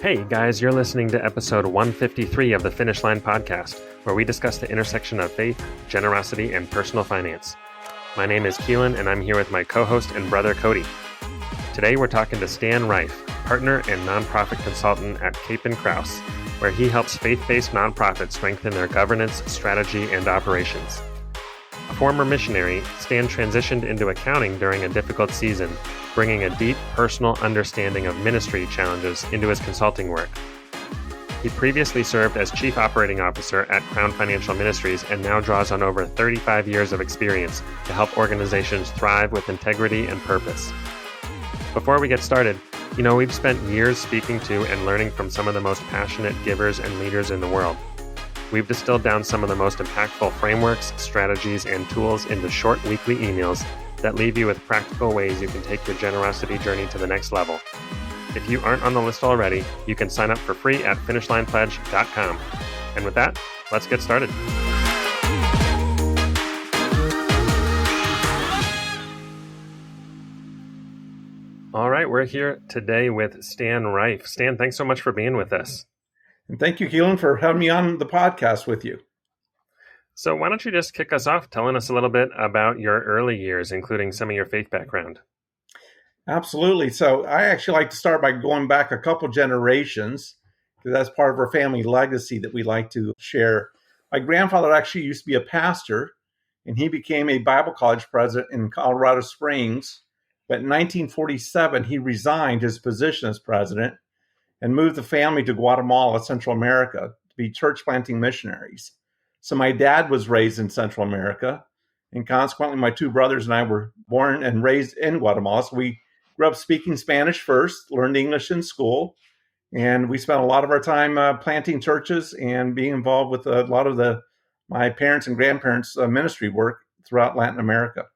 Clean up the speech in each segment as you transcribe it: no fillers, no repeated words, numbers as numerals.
Hey guys, you're listening to episode 153 of the Finish Line podcast, where we discuss the intersection of faith, generosity, and personal finance. My name is Keelan, and I'm here with my co-host and brother Cody. Today we're talking to Stan Reiff, partner and nonprofit consultant at CapinCrouse, where he helps faith-based nonprofits strengthen their governance, strategy, and operations. A former missionary, Stan transitioned into accounting during a difficult season, bringing a deep personal understanding of ministry challenges into his consulting work. He previously served as Chief Operating Officer at Crown Financial Ministries and now draws on over 35 years of experience to help organizations thrive with integrity and purpose. Before we get started, we've spent years speaking to and learning from some of the most passionate givers and leaders in the world. We've distilled down some of the most impactful frameworks, strategies, and tools into short weekly emails that leave you with practical ways you can take your generosity journey to the next level. If you aren't on the list already, you can sign up for free at finishlinepledge.com. And with that, let's get started. All right, we're here today with Stan Reiff. Stan, thanks so much for being with us. And thank you, Keelan, for having me on the podcast with you. So why don't you just kick us off telling us a little bit about your early years, including some of your faith background? Absolutely. So I actually like to start by going back a couple generations, because that's part of our family legacy that we like to share. My grandfather actually used to be a pastor, and he became a Bible college president in Colorado Springs. But in 1947, he resigned his position as president and moved the family to Guatemala, Central America, to be church planting missionaries. So my dad was raised in Central America, and consequently, my two brothers and I were born and raised in Guatemala. So we grew up speaking Spanish first, learned English in school, and we spent a lot of our time planting churches and being involved with a lot of my parents' and grandparents' ministry work throughout Latin America.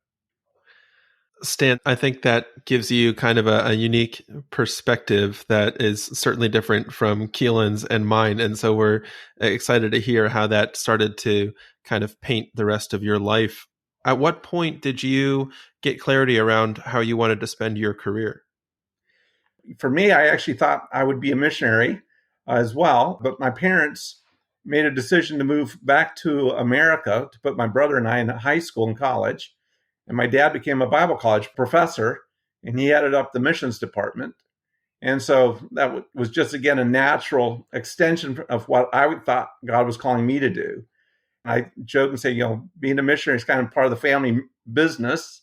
Stan, I think that gives you kind of a unique perspective that is certainly different from Keelan's and mine. And so we're excited to hear how that started to kind of paint the rest of your life. At what point did you get clarity around how you wanted to spend your career? For me, I actually thought I would be a missionary as well, but my parents made a decision to move back to America to put my brother and I in high school and college. And my dad became a Bible college professor, and he headed up the missions department. And so that was just, again, a natural extension of what I thought God was calling me to do. I joke and say, being a missionary is kind of part of the family business.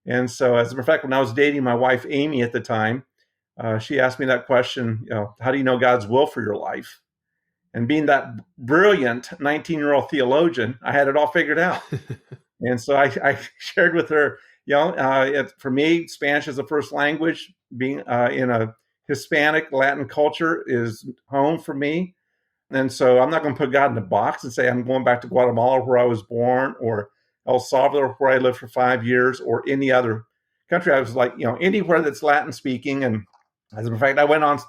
And so, as a matter of fact, when I was dating my wife, Amy, at the time, she asked me that question, how do you know God's will for your life? And being that brilliant 19-year-old theologian, I had it all figured out. And so I shared with her, for me, Spanish is the first language. Being in a Hispanic Latin culture is home for me. And so I'm not going to put God in a box and say I'm going back to Guatemala where I was born, or El Salvador where I lived for 5 years, or any other country. I was like, anywhere that's Latin speaking. And as a matter of fact, I went on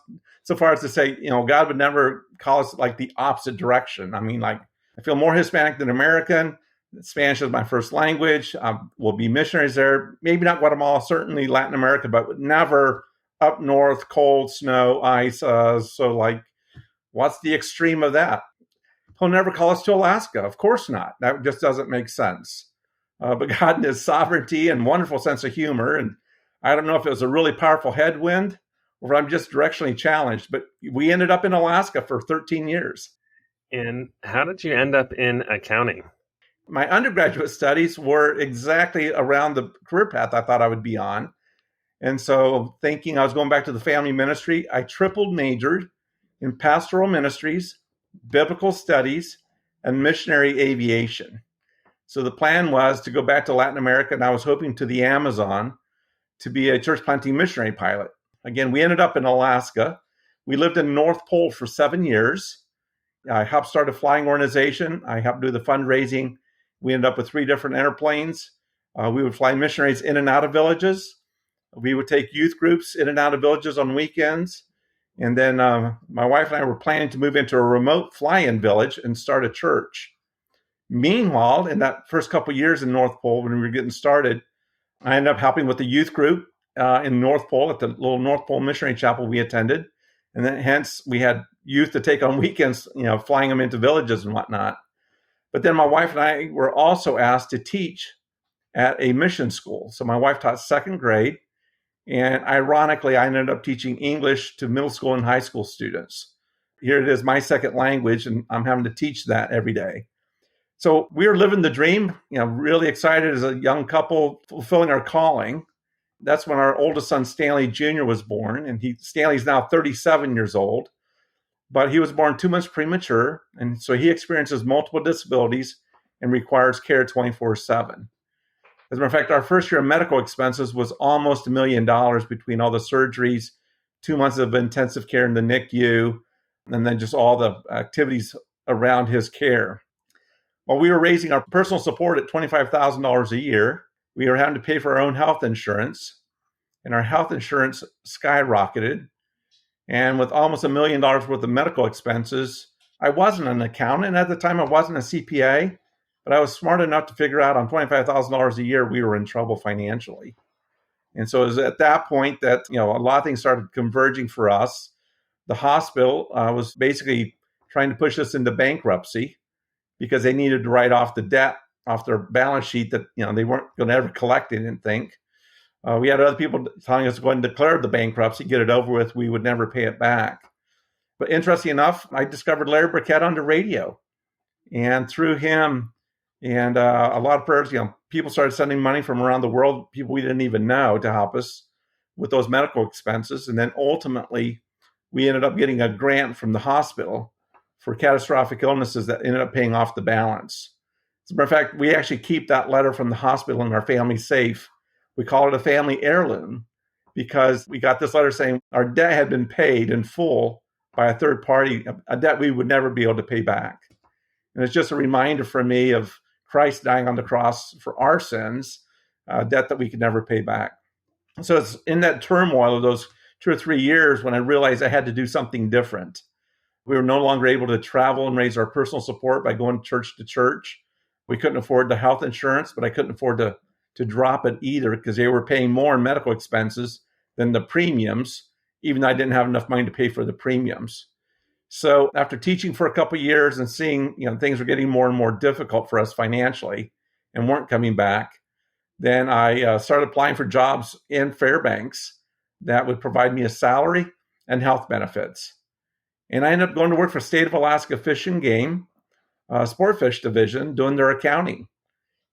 so far as to say, God would never call us like the opposite direction. I mean, I feel more Hispanic than American. Spanish is my first language. We'll be missionaries there. Maybe not Guatemala, certainly Latin America, but never up north, cold, snow, ice. So what's the extreme of that? He'll never call us to Alaska. Of course not. That just doesn't make sense. But God in his sovereignty and wonderful sense of humor, and I don't know if it was a really powerful headwind or if I'm just directionally challenged, but we ended up in Alaska for 13 years. And how did you end up in accounting? My undergraduate studies were exactly around the career path I thought I would be on. And so thinking I was going back to the family ministry, I triple majored in pastoral ministries, biblical studies, and missionary aviation. So the plan was to go back to Latin America, and I was hoping to the Amazon to be a church planting missionary pilot. Again, we ended up in Alaska. We lived in North Pole for 7 years. I helped start a flying organization. I helped do the fundraising. We ended up with 3 different airplanes. We would fly missionaries in and out of villages. We would take youth groups in and out of villages on weekends. And then my wife and I were planning to move into a remote fly-in village and start a church. Meanwhile, in that first couple of years in North Pole, when we were getting started, I ended up helping with the youth group in North Pole at the little North Pole Missionary Chapel we attended. And then hence we had youth to take on weekends, flying them into villages and whatnot. But then my wife and I were also asked to teach at a mission school. So my wife taught second grade. And ironically, I ended up teaching English to middle school and high school students. Here it is, my second language, and I'm having to teach that every day. So we were living the dream, really excited as a young couple, fulfilling our calling. That's when our oldest son, Stanley Jr., was born. And Stanley's now 37 years old, but he was born 2 months premature. And so he experiences multiple disabilities and requires care 24/7. As a matter of fact, our first year of medical expenses was almost $1 million between all the surgeries, 2 months of intensive care in the NICU, and then just all the activities around his care. While we were raising our personal support at $25,000 a year, we were having to pay for our own health insurance, and our health insurance skyrocketed. And with almost $1 million worth of medical expenses, I wasn't an accountant at the time. I wasn't a CPA, but I was smart enough to figure out on $25,000 a year, we were in trouble financially. And so it was at that point that, a lot of things started converging for us. The hospital was basically trying to push us into bankruptcy because they needed to write off the debt off their balance sheet that, they weren't going to ever collect, they didn't think. We had other people telling us to go and declare the bankruptcy, get it over with, we would never pay it back. But interesting enough, I discovered Larry Burkett on the radio. And through him and a lot of prayers, people started sending money from around the world, people we didn't even know, to help us with those medical expenses. And then ultimately, we ended up getting a grant from the hospital for catastrophic illnesses that ended up paying off the balance. As a matter of fact, we actually keep that letter from the hospital in our family safe. We call it a family heirloom because we got this letter saying our debt had been paid in full by a third party, a debt we would never be able to pay back. And it's just a reminder for me of Christ dying on the cross for our sins, debt that we could never pay back. So it's in that turmoil of those 2 or 3 years when I realized I had to do something different. We were no longer able to travel and raise our personal support by going church to church. We couldn't afford the health insurance, but I couldn't afford to drop it either because they were paying more in medical expenses than the premiums, even though I didn't have enough money to pay for the premiums. So after teaching for a couple of years and seeing, things were getting more and more difficult for us financially and weren't coming back, then I started applying for jobs in Fairbanks that would provide me a salary and health benefits. And I ended up going to work for State of Alaska Fish and Game, Sport Fish Division, doing their accounting.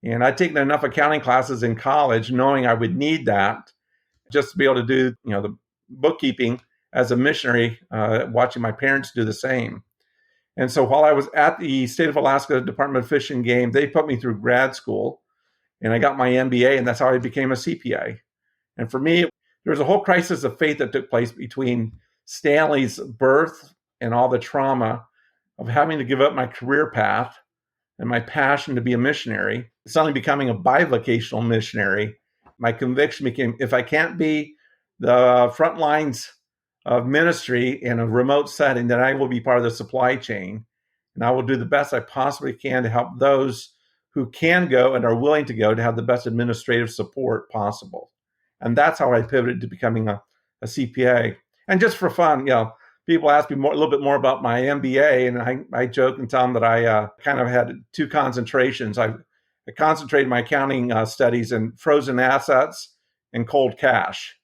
And I'd taken enough accounting classes in college knowing I would need that just to be able to do, the bookkeeping as a missionary, watching my parents do the same. And so while I was at the State of Alaska Department of Fish and Game, they put me through grad school and I got my MBA, and that's how I became a CPA. And for me, there was a whole crisis of faith that took place between Stanley's birth and all the trauma of having to give up my career path and my passion to be a missionary, suddenly becoming a bivocational missionary. My conviction became, if I can't be the front lines of ministry in a remote setting, then I will be part of the supply chain. And I will do the best I possibly can to help those who can go and are willing to go to have the best administrative support possible. And that's how I pivoted to becoming a CPA. And just for fun, people ask me a little bit more about my MBA, and I joke and tell them that I kind of had 2 concentrations. I concentrated my accounting studies in frozen assets and cold cash.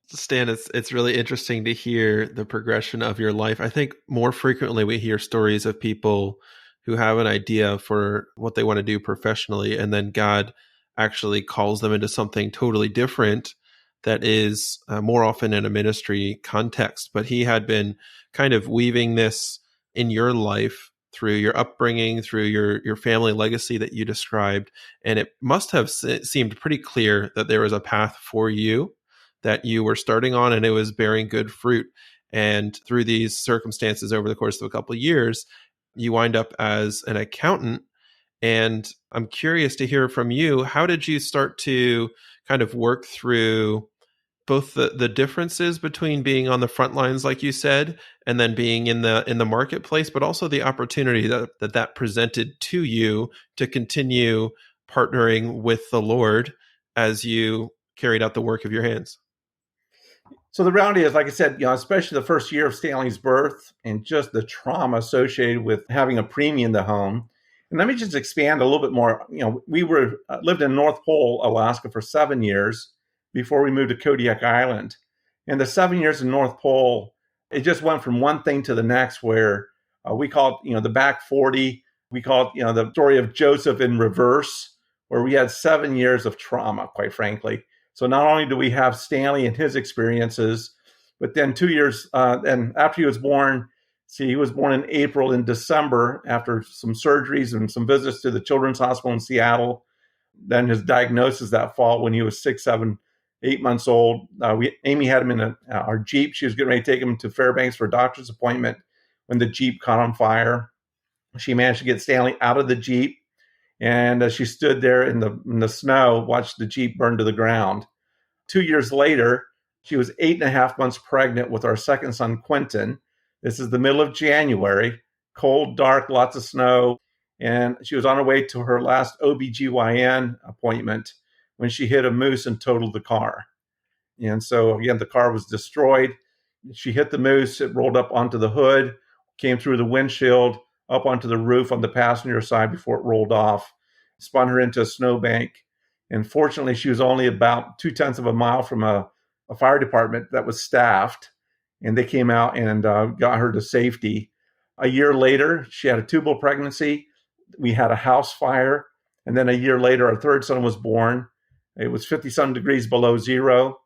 Stan, it's really interesting to hear the progression of your life. I think more frequently we hear stories of people who have an idea for what they want to do professionally, and then God actually calls them into something totally different that is more often in a ministry context. But he had been kind of weaving this in your life through your upbringing, through your family legacy that you described. And it must have seemed pretty clear that there was a path for you that you were starting on, and it was bearing good fruit. And through these circumstances over the course of a couple of years, you wind up as an accountant. And I'm curious to hear from you, how did you start to kind of work through both the differences between being on the front lines, like you said, and then being in the marketplace, but also the opportunity that presented to you to continue partnering with the Lord as you carried out the work of your hands? So the reality is, like I said, especially the first year of Stanley's birth and just the trauma associated with having a preemie in the home. And let me just expand a little bit more. We lived in North Pole, Alaska for 7 years before we moved to Kodiak Island. And the 7 years in North Pole, it just went from one thing to the next where we call it, the back 40. We call it, the story of Joseph in reverse, where we had 7 years of trauma, quite frankly. So not only do we have Stanley and his experiences, but then 2 years, and after he was born, he was born in April. In December, after some surgeries and some visits to the Children's Hospital in Seattle, then his diagnosis that fall when he was 6, 7, 8 months old. Amy had him in our Jeep. She was getting ready to take him to Fairbanks for a doctor's appointment when the Jeep caught on fire. She managed to get Stanley out of the Jeep. And as she stood there in the snow, watched the Jeep burn to the ground. 2 years later, she was 8.5 months pregnant with our second son, Quentin. This is the middle of January, cold, dark, lots of snow. And she was on her way to her last OBGYN appointment when she hit a moose and totaled the car. And so, again, the car was destroyed. She hit the moose. It rolled up onto the hood, came through the windshield, up onto the roof on the passenger side before it rolled off, spun her into a snowbank. And fortunately, she was only about 0.2 of a mile from a fire department that was staffed. And they came out and got her to safety. A year later, she had a tubal pregnancy. We had a house fire. And then a year later, our third son was born. It was 50-some degrees below zero.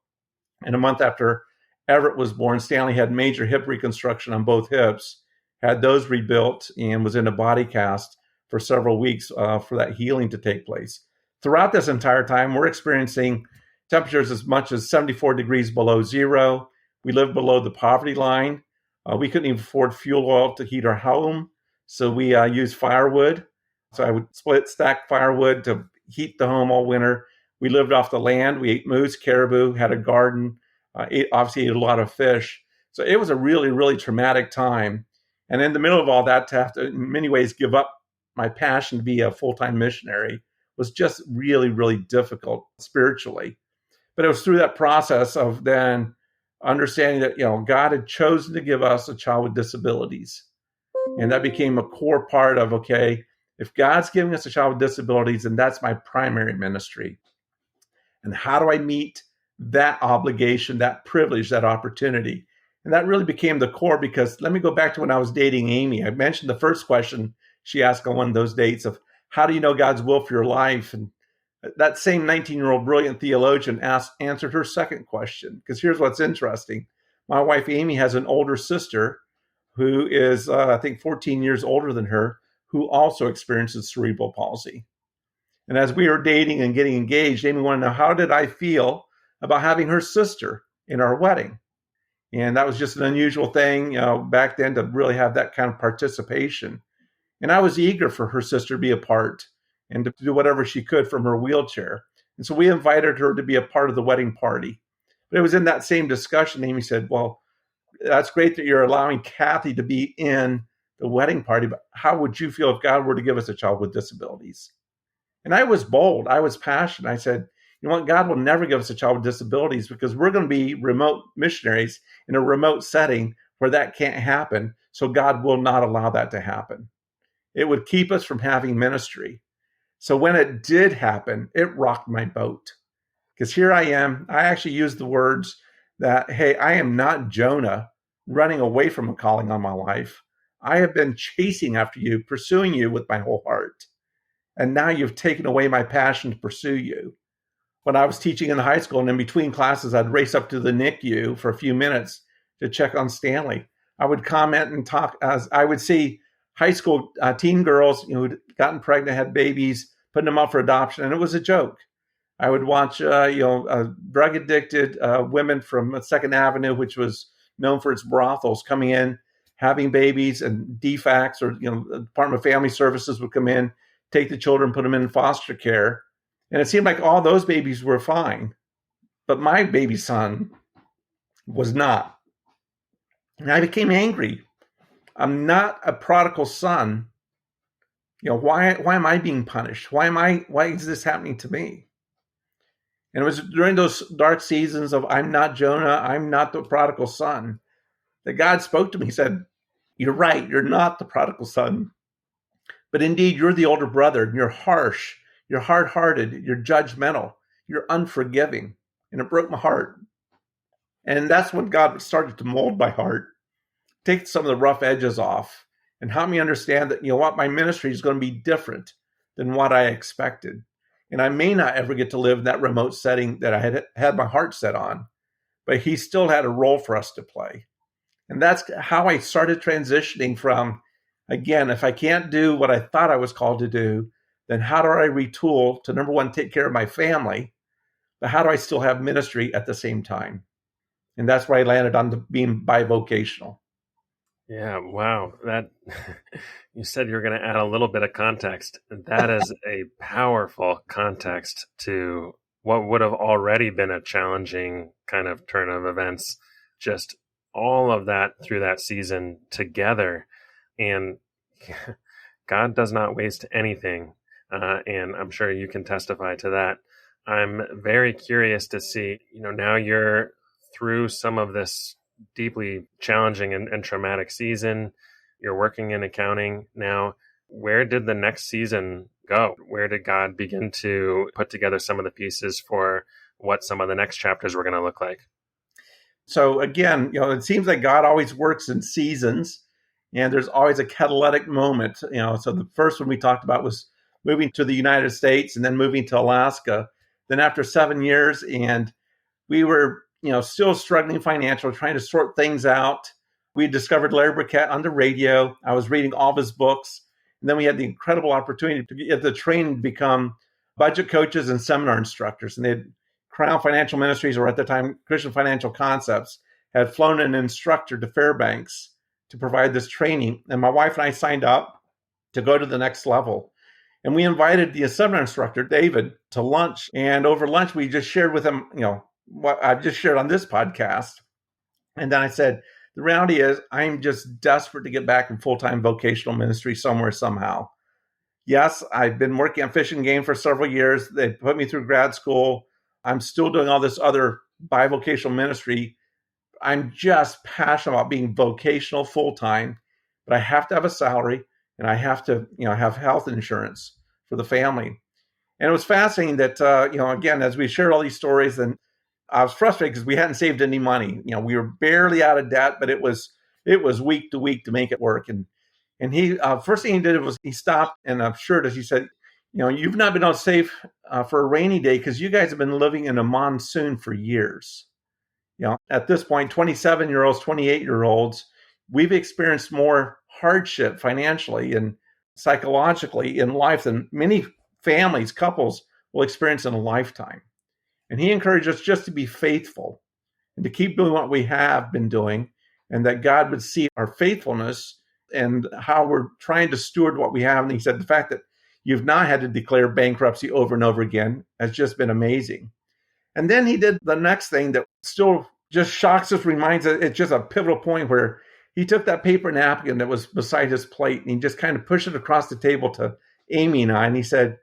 And a month after Everett was born, Stanley had major hip reconstruction on both hips, had those rebuilt, and was in a body cast for several weeks for that healing to take place. Throughout this entire time, we're experiencing temperatures as much as 74 degrees below zero. We lived below the poverty line. We couldn't even afford fuel oil to heat our home, so we used firewood. So I would stack firewood to heat the home all winter. We lived off the land. We ate moose, caribou, had a garden, obviously ate a lot of fish. So it was a really, really traumatic time. And in the middle of all that, to have to, in many ways, give up my passion to be a full-time missionary was just really, really difficult spiritually. But it was through that process of then understanding that, God had chosen to give us a child with disabilities. And that became a core part of, okay, if God's giving us a child with disabilities, then that's my primary ministry. And how do I meet that obligation, that privilege, that opportunity? And that really became the core, because let me go back to when I was dating Amy. I mentioned the first question she asked on one of those dates of, how do you know God's will for your life? And that same 19-year-old brilliant theologian answered her second question, because here's what's interesting. My wife, Amy, has an older sister who is, I think, 14 years older than her, who also experiences cerebral palsy. And as we were dating and getting engaged, Amy wanted to know, how did I feel about having her sister in our wedding? And that was just an unusual thing, back then, to really have that kind of participation. And I was eager for her sister to be a part and to do whatever she could from her wheelchair. And so we invited her to be a part of the wedding party. But it was in that same discussion, Amy said, well, that's great that you're allowing Kathy to be in the wedding party, but how would you feel if God were to give us a child with disabilities? And I was bold. I was passionate. I said, you know what? God will never give us a child with disabilities, because we're going to be remote missionaries in a remote setting where that can't happen. So God will not allow that to happen. It would keep us from having ministry. So when it did happen, it rocked my boat, because here I am. I actually used the words that, hey, I am not Jonah running away from a calling on my life. I have been chasing after you, pursuing you with my whole heart. And now you've taken away my passion to pursue you. When I was teaching in high school and in between classes, I'd race up to the NICU for a few minutes to check on Stanley. I would comment and talk as I would see high school teen girls, who'd gotten pregnant, had babies, putting them up for adoption, and it was a joke. I would watch, drug addicted women from Second Avenue, which was known for its brothels, coming in, having babies, and DFACS, or the Department of Family Services would come in, take the children, put them in foster care. And it seemed like all those babies were fine, but my baby son was not. And I became angry. I'm not a prodigal son. Why am I being punished? Why is this happening to me? And it was during those dark seasons of I'm not Jonah, I'm not the prodigal son, that God spoke to me. He said, "You're right, you're not the prodigal son. But indeed, you're the older brother, and you're harsh, you're hard-hearted, you're judgmental, you're unforgiving." And it broke my heart. And that's when God started to mold my heart, take some of the rough edges off, and help me understand that, my ministry is going to be different than what I expected. And I may not ever get to live in that remote setting that I had my heart set on, but he still had a role for us to play. And that's how I started transitioning from, again, if I can't do what I thought I was called to do, then how do I retool to, number one, take care of my family, but how do I still have ministry at the same time? And that's where I landed on being bivocational. Yeah, wow. That you said you're going to add a little bit of context. That is a powerful context to what would have already been a challenging kind of turn of events. Just all of that through that season together. And God does not waste anything. And I'm sure you can testify to that. I'm very curious to see, now you're through some of this deeply challenging and traumatic season. You're working in accounting now. Where did the next season go? Where did God begin to put together some of the pieces for what some of the next chapters were going to look like? So again, it seems like God always works in seasons, and there's always a catalytic moment. So the first one we talked about was moving to the United States and then moving to Alaska. Then after 7 years, and we were, still struggling financially, trying to sort things out. We discovered Larry Burkett on the radio. I was reading all of his books. And then we had the incredible opportunity to get the training to become budget coaches and seminar instructors. And they had Crown Financial Ministries, or at the time, Christian Financial Concepts, had flown an instructor to Fairbanks to provide this training. And my wife and I signed up to go to the next level. And we invited the seminar instructor, David, to lunch. And over lunch, we just shared with him, what I've just shared on this podcast. And then I said, the reality is I'm just desperate to get back in full-time vocational ministry somewhere, somehow. Yes, I've been working on Fish and Game for several years. They put me through grad school. I'm still doing all this other bivocational ministry. I'm just passionate about being vocational full-time, but I have to have a salary and I have to, have health insurance for the family. And it was fascinating that, again, as we shared all these stories, and I was frustrated because we hadn't saved any money. We were barely out of debt, but it was week to week to make it work. And he first thing he did was he stopped and assured us. He said, "You've not been able to save for a rainy day because you guys have been living in a monsoon for years." At this point, 27-year-olds, 28-year-olds, we've experienced more hardship financially and psychologically in life than many families, couples will experience in a lifetime. And he encouraged us just to be faithful and to keep doing what we have been doing, and that God would see our faithfulness and how we're trying to steward what we have. And he said, the fact that you've not had to declare bankruptcy over and over again has just been amazing. And then he did the next thing that still just shocks us, reminds us, it's just a pivotal point where he took that paper napkin that was beside his plate and he just kind of pushed it across the table to Amy and I. And he said,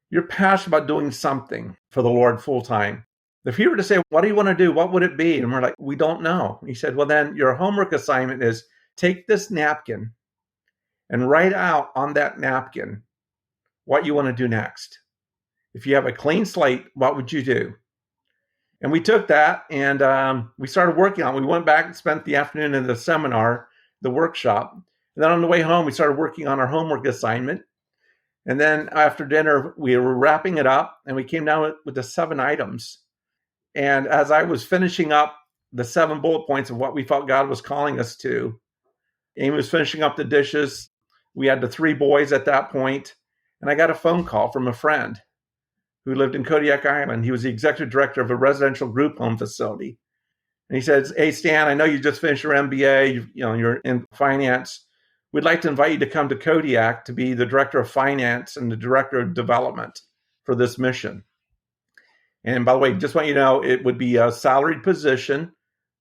"You're passionate about doing something for the Lord full time. If he were to say, what do you want to do? What would it be?" And we're like, "We don't know." He said, "Well, then your homework assignment is take this napkin and write out on that napkin what you want to do next. If you have a clean slate, what would you do?" And we took that and we started working on it. We went back and spent the afternoon in the seminar, the workshop. And then on the way home, we started working on our homework assignment. And then after dinner, we were wrapping it up and we came down with the 7 items. And as I was finishing up the 7 bullet points of what we felt God was calling us to, Amy was finishing up the dishes. We had the 3 boys at that point. And I got a phone call from a friend who lived in Kodiak Island. He was the executive director of a residential group home facility. And he said, "Hey, Stan, I know you just finished your MBA. You're in finance. We'd like to invite you to come to Kodiak to be the director of finance and the director of development for this mission." And by the way, just want you to know, it would be a salaried position.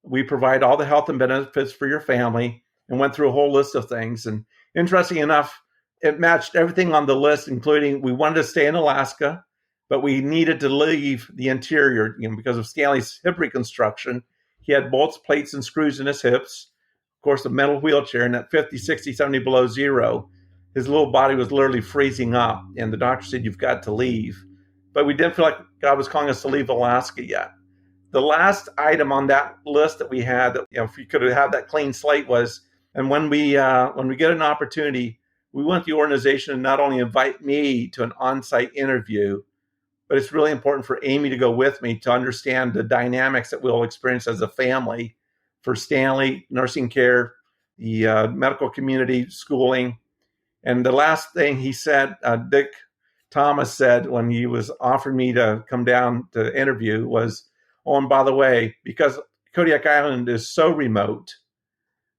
We provide all the health and benefits for your family, and went through a whole list of things. And interesting enough, it matched everything on the list, including we wanted to stay in Alaska. but we needed to leave the interior, because of Stanley's hip reconstruction. He had bolts, plates, and screws in his hips. Of course, a metal wheelchair, and at 50, 60, 70 below zero, his little body was literally freezing up. And the doctor said, "You've got to leave." But we didn't feel like God was calling us to leave Alaska yet. The last item on that list that we had, that, if we could have had that clean slate, was, and when we get an opportunity, we want the organization to not only invite me to an on-site interview, but it's really important for Amy to go with me to understand the dynamics that we'll experience as a family for Stanley, nursing care, the medical community, schooling. And the last thing he said, Dick Thomas said when he was offering me to come down to interview was, "Oh, and by the way, because Kodiak Island is so remote,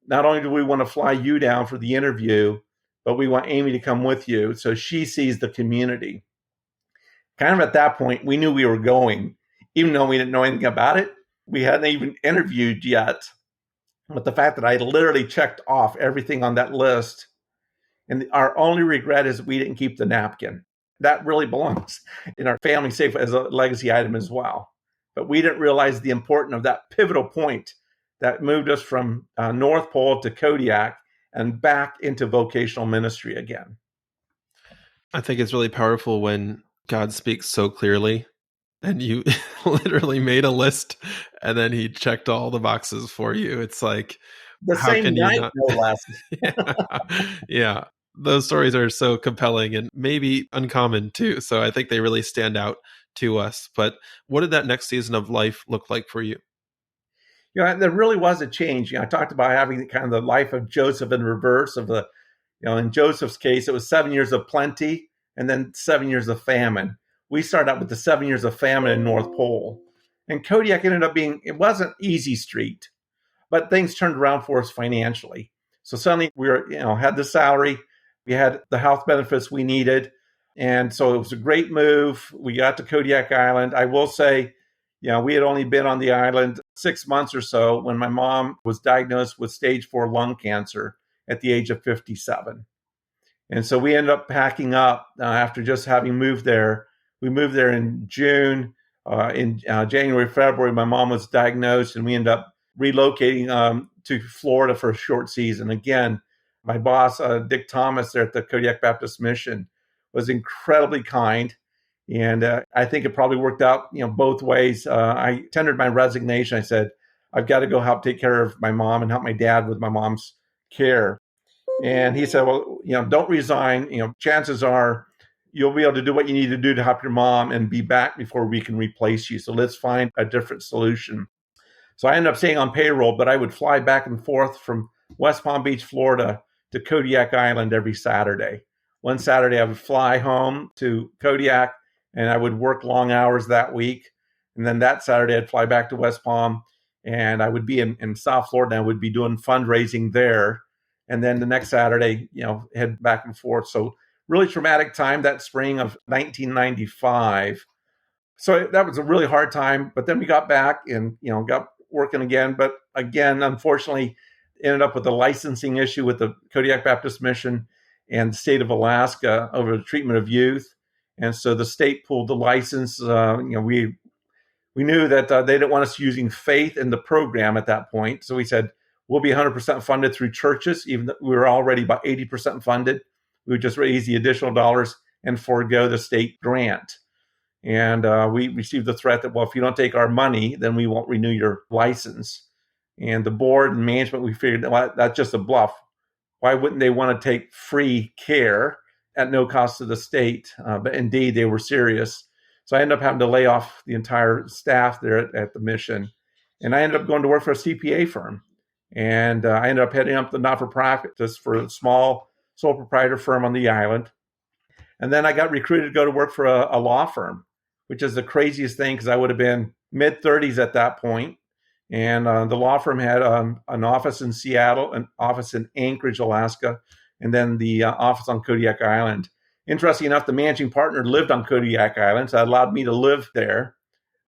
not only do we want to fly you down for the interview, but we want Amy to come with you so she sees the community." Kind of at that point, we knew we were going, even though we didn't know anything about it. We hadn't even interviewed yet. But the fact that I literally checked off everything on that list, and our only regret is we didn't keep the napkin. That really belongs in our family safe as a legacy item as well. But we didn't realize the importance of that pivotal point that moved us from North Pole to Kodiak and back into vocational ministry again. I think it's really powerful when God speaks so clearly and you literally made a list and then he checked all the boxes for you. It's like, The how same can night, you not? no less. Yeah. Those stories are so compelling and maybe uncommon too. So I think they really stand out to us. But what did that next season of life look like for you? There really was a change. I talked about having kind of the life of Joseph in reverse of the, in Joseph's case, it was 7 years of plenty and then 7 years of famine. We started out with the 7 years of famine in North Pole. And Kodiak ended up being, it wasn't easy street, but things turned around for us financially. So suddenly we were, had the salary, we had the health benefits we needed. And so it was a great move. We got to Kodiak Island. I will say, we had only been on the island 6 months or so when my mom was diagnosed with stage 4 lung cancer at the age of 57. And so we ended up packing up after just having moved there. We moved there in June. In January, February, my mom was diagnosed, and we ended up relocating to Florida for a short season. Again, my boss, Dick Thomas, there at the Kodiak Baptist Mission, was incredibly kind. And I think it probably worked out, both ways. I tendered my resignation. I said, I've got to go help take care of my mom and help my dad with my mom's care. And he said, well, don't resign. Chances are you'll be able to do what you need to do to help your mom and be back before we can replace you. So let's find a different solution. So I ended up staying on payroll, but I would fly back and forth from West Palm Beach, Florida to Kodiak Island every Saturday. One Saturday I would fly home to Kodiak and I would work long hours that week. And then that Saturday I'd fly back to West Palm and I would be in South Florida and I would be doing fundraising there. And then the next Saturday, head back and forth. So really traumatic time that spring of 1995. So that was a really hard time. But then we got back and, got working again. But again, unfortunately, ended up with a licensing issue with the Kodiak Baptist Mission and the state of Alaska over the treatment of youth. And so the state pulled the license. We knew that they didn't want us using faith in the program at that point. So we said, we'll be 100% funded through churches, even though we were already about 80% funded. We would just raise the additional dollars and forego the state grant. And we received the threat that, well, if you don't take our money, then we won't renew your license. And the board and management, we figured, well, that's just a bluff. Why wouldn't they want to take free care at no cost to the state? But indeed, they were serious. So I ended up having to lay off the entire staff there at the mission. And I ended up going to work for a CPA firm. And I ended up heading up the not-for-profit for a small sole proprietor firm on the island. And then I got recruited to go to work for a law firm, which is the craziest thing because I would have been mid-30s at that point. And the law firm had an office in Seattle, an office in Anchorage, Alaska, and then the office on Kodiak Island. Interesting enough, the managing partner lived on Kodiak Island, so that allowed me to live there.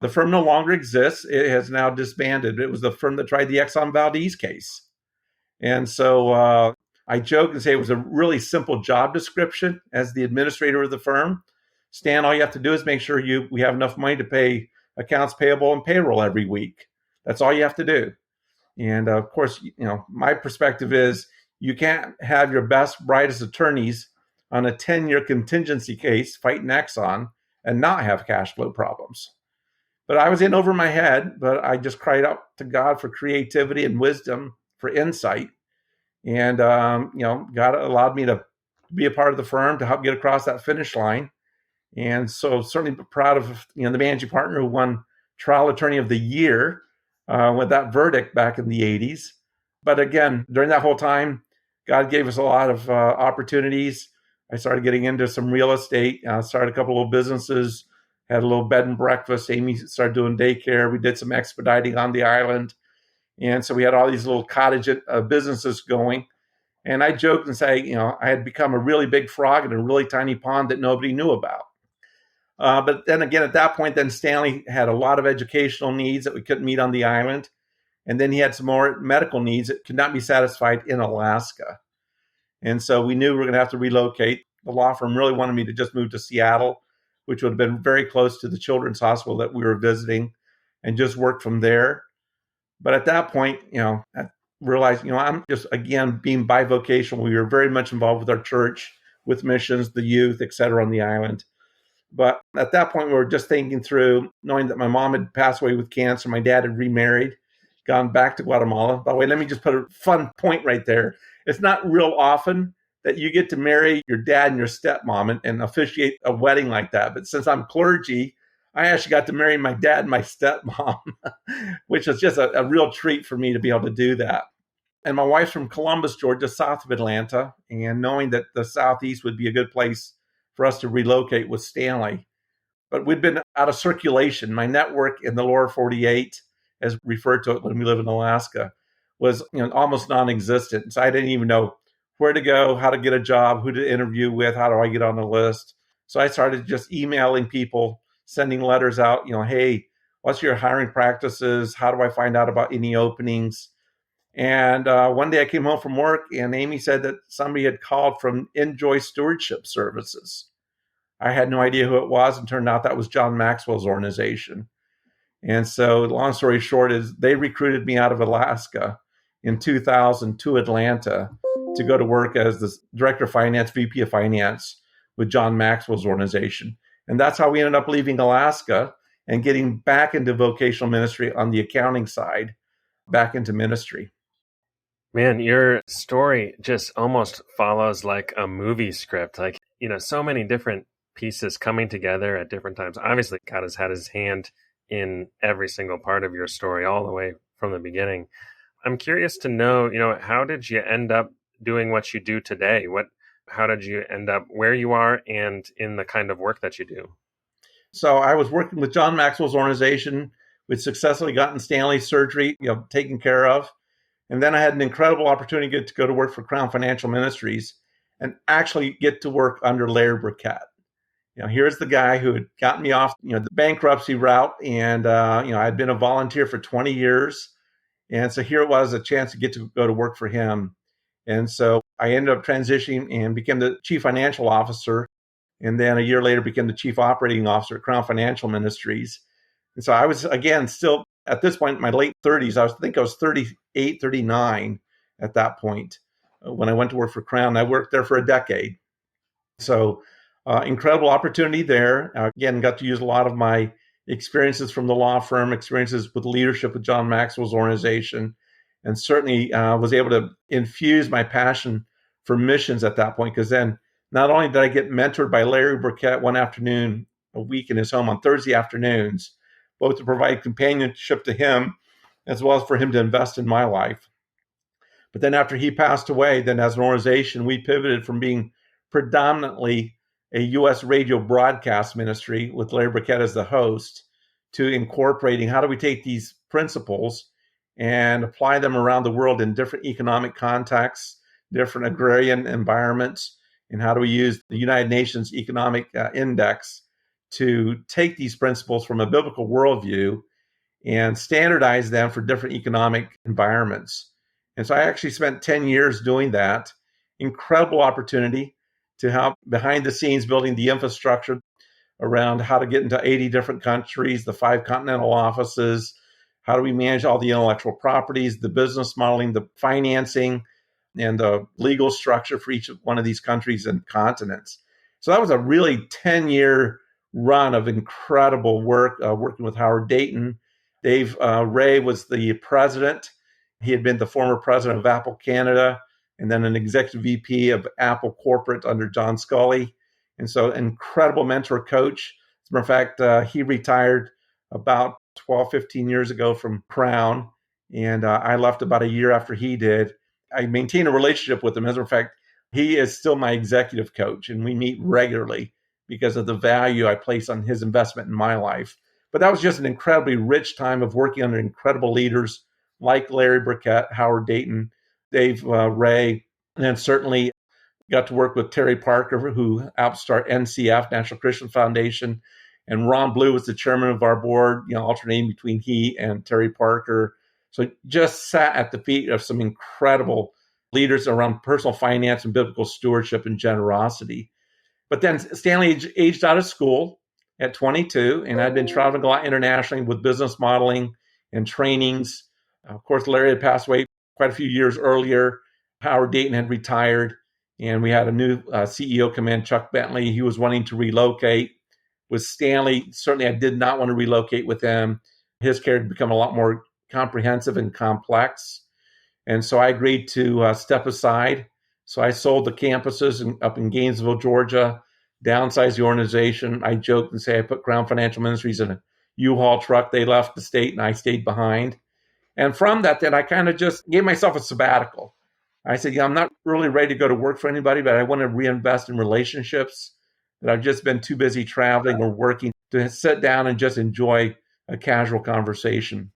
The firm no longer exists. It has now disbanded. It was the firm that tried the Exxon Valdez case. And so I joke and say it was a really simple job description as the administrator of the firm. Stan, all you have to do is make sure we have enough money to pay accounts payable and payroll every week. That's all you have to do. And of course, my perspective is you can't have your best, brightest attorneys on a 10-year contingency case fighting Exxon and not have cash flow problems. But I was in over my head, but I just cried out to God for creativity and wisdom, for insight. And, God allowed me to be a part of the firm to help get across that finish line. And so certainly proud of, the managing partner who won Trial Attorney of the Year with that verdict back in the 80s. But again, during that whole time, God gave us a lot of opportunities. I started getting into some real estate. I started a couple of businesses, had a little bed and breakfast. Amy started doing daycare. We did some expediting on the island. And so we had all these little cottage businesses going. And I joked and say, I had become a really big frog in a really tiny pond that nobody knew about. But then again, at that point, then Stanley had a lot of educational needs that we couldn't meet on the island. And then he had some more medical needs that could not be satisfied in Alaska. And so we knew we were going to have to relocate. The law firm really wanted me to just move to Seattle, which would have been very close to the children's hospital that we were visiting, and just work from there. But at that point, I realized, I'm just, again, being bivocational. We were very much involved with our church, with missions, the youth, et cetera, on the island. But at that point, we were just thinking through, knowing that my mom had passed away with cancer. My dad had remarried, gone back to Guatemala. By the way, let me just put a fun point right there. It's not real often that you get to marry your dad and your stepmom and officiate a wedding like that. But since I'm clergy, I actually got to marry my dad and my stepmom, which was just a real treat for me to be able to do that. And my wife's from Columbus, Georgia, south of Atlanta. And knowing that the Southeast would be a good place for us to relocate with Stanley. But we'd been out of circulation. My network in the lower 48, as referred to it when we live in Alaska, was almost non-existent. So I didn't even know where to go, how to get a job, who to interview with, how do I get on the list. So I started just emailing people, sending letters out, hey, what's your hiring practices? How do I find out about any openings? And one day I came home from work and Amy said that somebody had called from Enjoy Stewardship Services. I had no idea who it was, and turned out that was John Maxwell's organization. And so long story short is they recruited me out of Alaska in 2000 to Atlanta to go to work as the Director of Finance, VP of Finance with John Maxwell's organization. And that's how we ended up leaving Alaska and getting back into vocational ministry on the accounting side, back into ministry. Man, your story just almost follows like a movie script. Like, so many different pieces coming together at different times. Obviously, God has had his hand in every single part of your story all the way from the beginning. I'm curious to know, how did you end up doing what you do today? How did you end up where you are and in the kind of work that you do? So I was working with John Maxwell's organization. We'd successfully gotten Stanley's surgery, taken care of. And then I had an incredible opportunity to go to work for Crown Financial Ministries and actually get to work under Larry Burkett. Here's the guy who had gotten me off, the bankruptcy route. And, I'd been a volunteer for 20 years. And so here it was, a chance to get to go to work for him. And so I ended up transitioning and became the chief financial officer. And then a year later became the chief operating officer at Crown Financial Ministries. And so I was, again, still at this point in my late 30s. I think I was 38, 39 at that point when I went to work for Crown. I worked there for a decade. So incredible opportunity there. Again, got to use a lot of my experiences from the law firm, experiences with leadership with John Maxwell's organization, and certainly was able to infuse my passion for missions at that point. Because then not only did I get mentored by Larry Burkett one afternoon a week in his home on Thursday afternoons, both to provide companionship to him as well as for him to invest in my life. But then after he passed away, then as an organization, we pivoted from being predominantly a U.S. radio broadcast ministry with Larry Burkett as the host to incorporating how do we take these principles and apply them around the world in different economic contexts, different agrarian environments, and how do we use the United Nations Economic Index to take these principles from a biblical worldview and standardize them for different economic environments. And so I actually spent 10 years doing that. Incredible opportunity to help behind the scenes building the infrastructure, around how to get into 80 different countries, the 5 continental offices, how do we manage all the intellectual properties, the business modeling, the financing, and the legal structure for each one of these countries and continents. So that was a really 10-year run of incredible work, working with Howard Dayton. Dave Ray was the president. He had been the former president of Apple Canada and then an executive VP of Apple Corporate under John Sculley. And so incredible mentor coach. As a matter of fact, he retired about 12, 15 years ago from Crown. And I left about a year after he did. I maintain a relationship with him. As a matter of fact, he is still my executive coach, and we meet regularly because of the value I place on his investment in my life. But that was just an incredibly rich time of working under incredible leaders like Larry Burkett, Howard Dayton, Dave Ray, and then certainly got to work with Terry Parker, who helped start NCF, National Christian Foundation, and Ron Blue was the chairman of our board, alternating between he and Terry Parker. So just sat at the feet of some incredible leaders around personal finance and biblical stewardship and generosity. But then Stanley aged out of school at 22, and I'd been traveling a lot internationally with business modeling and trainings. Of course, Larry had passed away quite a few years earlier. Howard Dayton had retired, and we had a new CEO come in, Chuck Bentley. He was wanting to relocate. With Stanley, certainly I did not want to relocate with him. His care had become a lot more comprehensive and complex. And so I agreed to step aside. So I sold the campuses up in Gainesville, Georgia, downsized the organization. I joked and say I put Crown Financial Ministries in a U-Haul truck. They left the state and I stayed behind. And from that, then I kind of just gave myself a sabbatical. I said, I'm not really ready to go to work for anybody, but I want to reinvest in relationships that I've just been too busy traveling or working to sit down and just enjoy a casual conversation.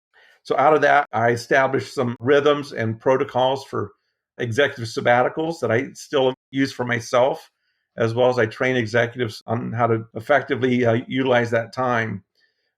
So out of that, I established some rhythms and protocols for executive sabbaticals that I still use for myself, as well as I train executives on how to effectively utilize that time.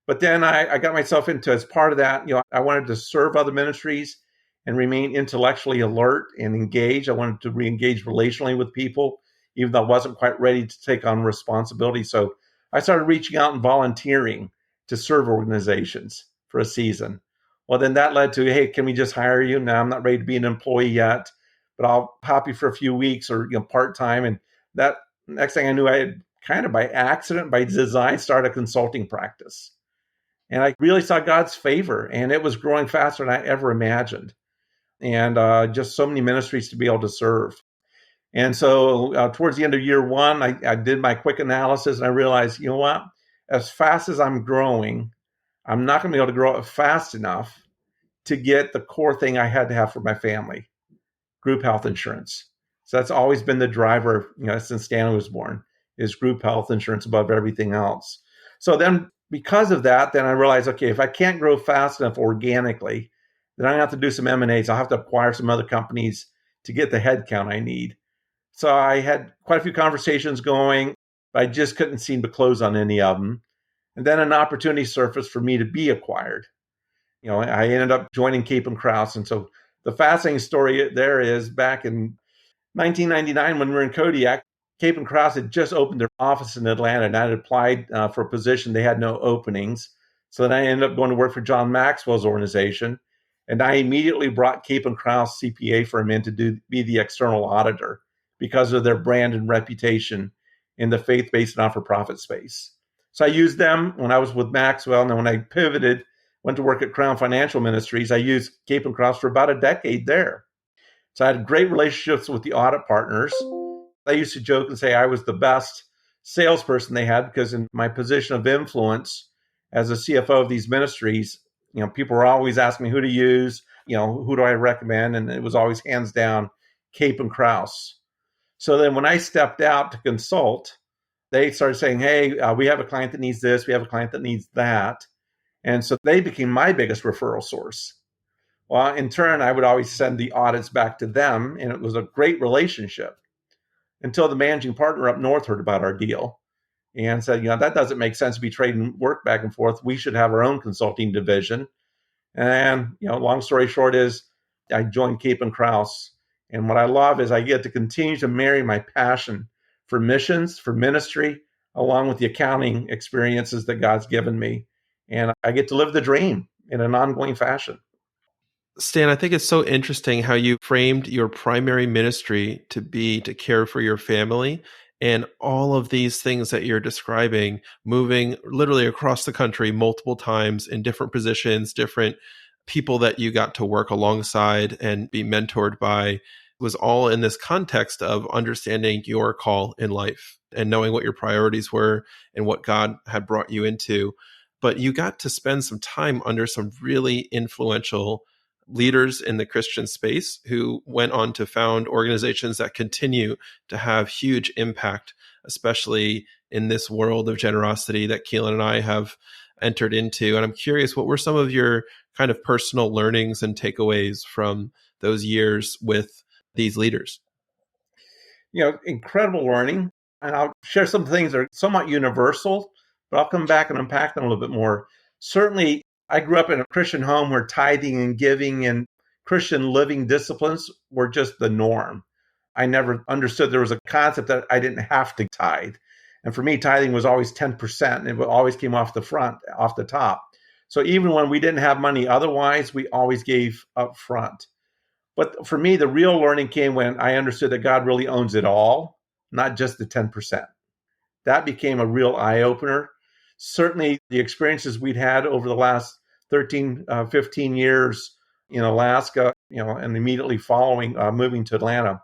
But then I got myself into, as part of that, I wanted to serve other ministries and remain intellectually alert and engaged. I wanted to re-engage relationally with people, even though I wasn't quite ready to take on responsibility. So I started reaching out and volunteering to serve organizations for a season. Well, then that led to, hey, can we just hire you? Now I'm not ready to be an employee yet, but I'll help you for a few weeks or part-time. And that next thing I knew, I had kind of by accident, by design, started a consulting practice. And I really saw God's favor, and it was growing faster than I ever imagined. And just so many ministries to be able to serve. And so towards the end of year one, I did my quick analysis, and I realized, what? As fast as I'm growing, I'm not going to be able to grow up fast enough to get the core thing I had to have for my family, group health insurance. So that's always been the driver, since Stanley was born, is group health insurance above everything else. So then because of that, then I realized, okay, if I can't grow fast enough organically, then I have to do some M&As. I'll have to acquire some other companies to get the headcount I need. So I had quite a few conversations going, but I just couldn't seem to close on any of them. And then an opportunity surfaced for me to be acquired. I ended up joining CapinCrouse. And so the fascinating story there is back in 1999, when we were in Kodiak, CapinCrouse had just opened their office in Atlanta, and I had applied for a position. They had no openings. So then I ended up going to work for John Maxwell's organization. And I immediately brought CapinCrouse CPA firm in to be the external auditor because of their brand and reputation in the faith-based not-for-profit space. So I used them when I was with Maxwell. And then when I pivoted, went to work at Crown Financial Ministries, I used CapinCrouse for about a decade there. So I had great relationships with the audit partners. I used to joke and say I was the best salesperson they had because in my position of influence as a CFO of these ministries, people were always asking me who to use, who do I recommend? And it was always hands down CapinCrouse. So then when I stepped out to consult, they started saying, hey, we have a client that needs this. We have a client that needs that. And so they became my biggest referral source. Well, in turn, I would always send the audits back to them. And it was a great relationship until the managing partner up north heard about our deal and said, that doesn't make sense to be trading work back and forth. We should have our own consulting division. And, long story short is I joined CapinCrouse. And what I love is I get to continue to marry my passion for missions, for ministry, along with the accounting experiences that God's given me. And I get to live the dream in an ongoing fashion. Stan, I think it's so interesting how you framed your primary ministry to be to care for your family, and all of these things that you're describing, moving literally across the country multiple times in different positions, different people that you got to work alongside and be mentored by, was all in this context of understanding your call in life and knowing what your priorities were and what God had brought you into. But you got to spend some time under some really influential leaders in the Christian space who went on to found organizations that continue to have huge impact, especially in this world of generosity that Keelan and I have entered into. And I'm curious, what were some of your kind of personal learnings and takeaways from those years with these leaders? Incredible learning. And I'll share some things that are somewhat universal, but I'll come back and unpack them a little bit more. Certainly, I grew up in a Christian home where tithing and giving and Christian living disciplines were just the norm. I never understood there was a concept that I didn't have to tithe. And for me, tithing was always 10%, and it always came off the top. So even when we didn't have money otherwise, we always gave up front. But for me, the real learning came when I understood that God really owns it all, not just the 10%. That became a real eye-opener. Certainly the experiences we'd had over the last 13, 15 years in Alaska, and immediately following moving to Atlanta.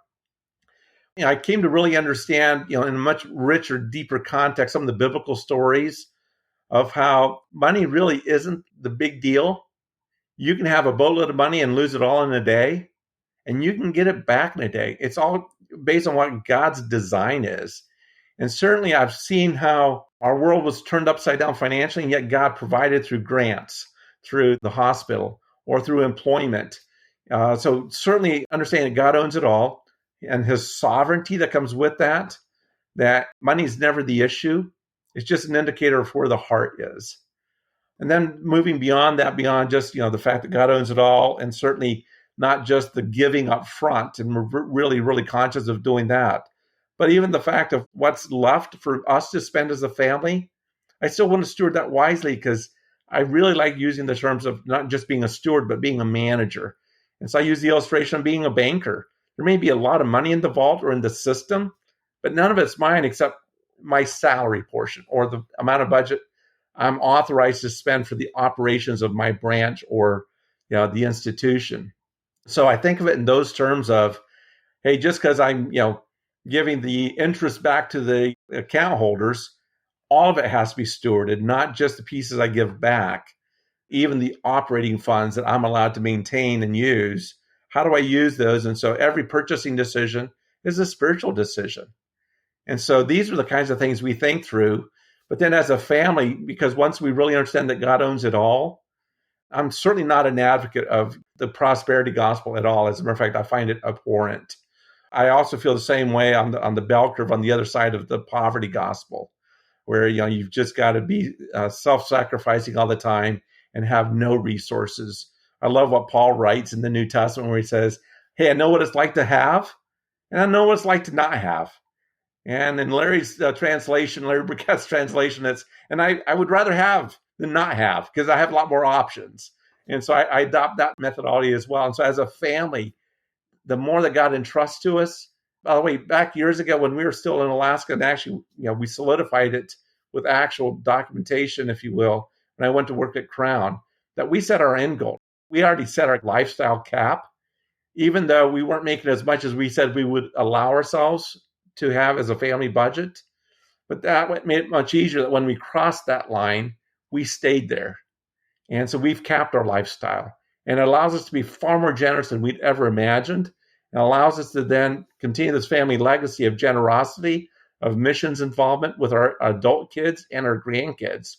I came to really understand, in a much richer, deeper context, some of the biblical stories of how money really isn't the big deal. You can have a boatload of money and lose it all in a day, and you can get it back in a day. It's all based on what God's design is. And certainly I've seen how our world was turned upside down financially, and yet God provided through grants, through the hospital, or through employment. So certainly understanding God owns it all, and his sovereignty that comes with that money is never the issue. It's just an indicator of where the heart is. And then moving beyond that, beyond just, the fact that God owns it all, and certainly not just the giving up front, and we're really, really conscious of doing that, but even the fact of what's left for us to spend as a family. I still want to steward that wisely, because I really like using the terms of not just being a steward, but being a manager. And so I use the illustration of being a banker. There may be a lot of money in the vault or in the system, but none of it's mine except my salary portion or the amount of budget I'm authorized to spend for the operations of my branch or the institution. So I think of it in those terms of, hey, just because I'm giving the interest back to the account holders, all of it has to be stewarded, not just the pieces I give back, even the operating funds that I'm allowed to maintain and use. How do I use those? And so every purchasing decision is a spiritual decision. And so these are the kinds of things we think through. But then as a family, because once we really understand that God owns it all, I'm certainly not an advocate of the prosperity gospel at all. As a matter of fact, I find it abhorrent. I also feel the same way on the bell curve on the other side of the poverty gospel, where you've just got to be self-sacrificing all the time and have no resources. I love what Paul writes in the New Testament, where he says, hey, I know what it's like to have, and I know what it's like to not have. And in Larry's translation, Larry Burkett's translation, and I would rather have than not have, because I have a lot more options. And so I adopt that methodology as well. And so as a family, the more that God entrusts to us, by the way, back years ago when we were still in Alaska, and actually, we solidified it with actual documentation, if you will, when I went to work at Crown, that we set our end goal. We already set our lifestyle cap, even though we weren't making as much as we said we would allow ourselves to have as a family budget. But that made it much easier that when we crossed that line, we stayed there. And so we've capped our lifestyle. And it allows us to be far more generous than we'd ever imagined. It allows us to then continue this family legacy of generosity, of missions involvement with our adult kids and our grandkids.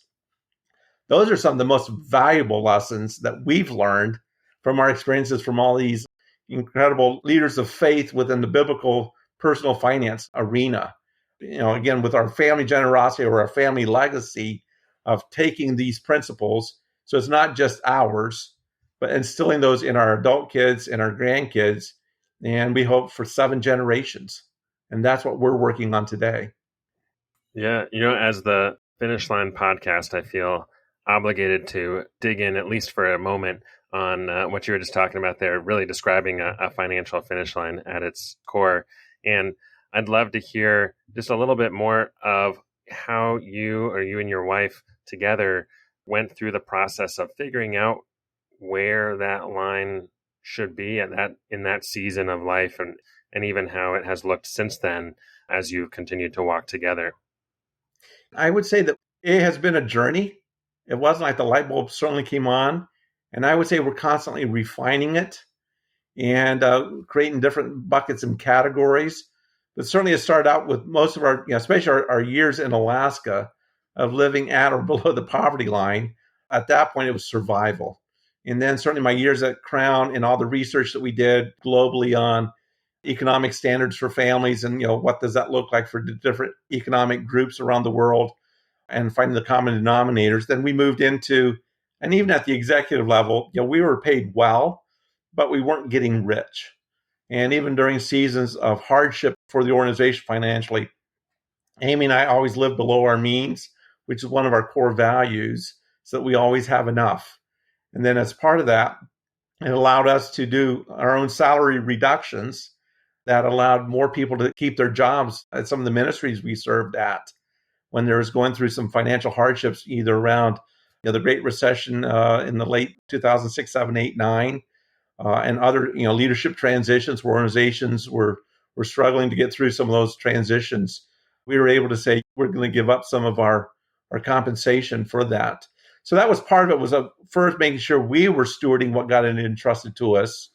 Those are some of the most valuable lessons that we've learned from our experiences from all these incredible leaders of faith within the biblical personal finance arena. Again, with our family generosity or our family legacy of taking these principles. So it's not just ours, but instilling those in our adult kids and our grandkids. And we hope for 7 generations. And that's what we're working on today. Yeah, as the Finish Line podcast, I feel obligated to dig in at least for a moment on what you were just talking about there, really describing a financial finish line at its core. And I'd love to hear just a little bit more of how you and your wife together went through the process of figuring out where that line should be at that in that season of life, and even how it has looked since then as you've continued to walk together. I would say that it has been a journey. It wasn't like the light bulb certainly came on. And I would say we're constantly refining it and creating different buckets and categories. But certainly it started out with most of our, especially our years in Alaska of living at or below the poverty line. At that point, it was survival. And then certainly my years at Crown and all the research that we did globally on economic standards for families and, what does that look like for the different economic groups around the world and finding the common denominators. Then we moved into, and even at the executive level, we were paid well, but we weren't getting rich. And even during seasons of hardship for the organization financially, Amy and I always lived below our means, which is one of our core values, so that we always have enough. And then as part of that, it allowed us to do our own salary reductions that allowed more people to keep their jobs at some of the ministries we served at when there was going through some financial hardships, either around the Great Recession in the late 2006, 7, 8, 9, and other leadership transitions where organizations were struggling to get through some of those transitions. We were able to say we're going to give up some of our compensation for that. So that was part of it, was first making sure we were stewarding what got entrusted to us.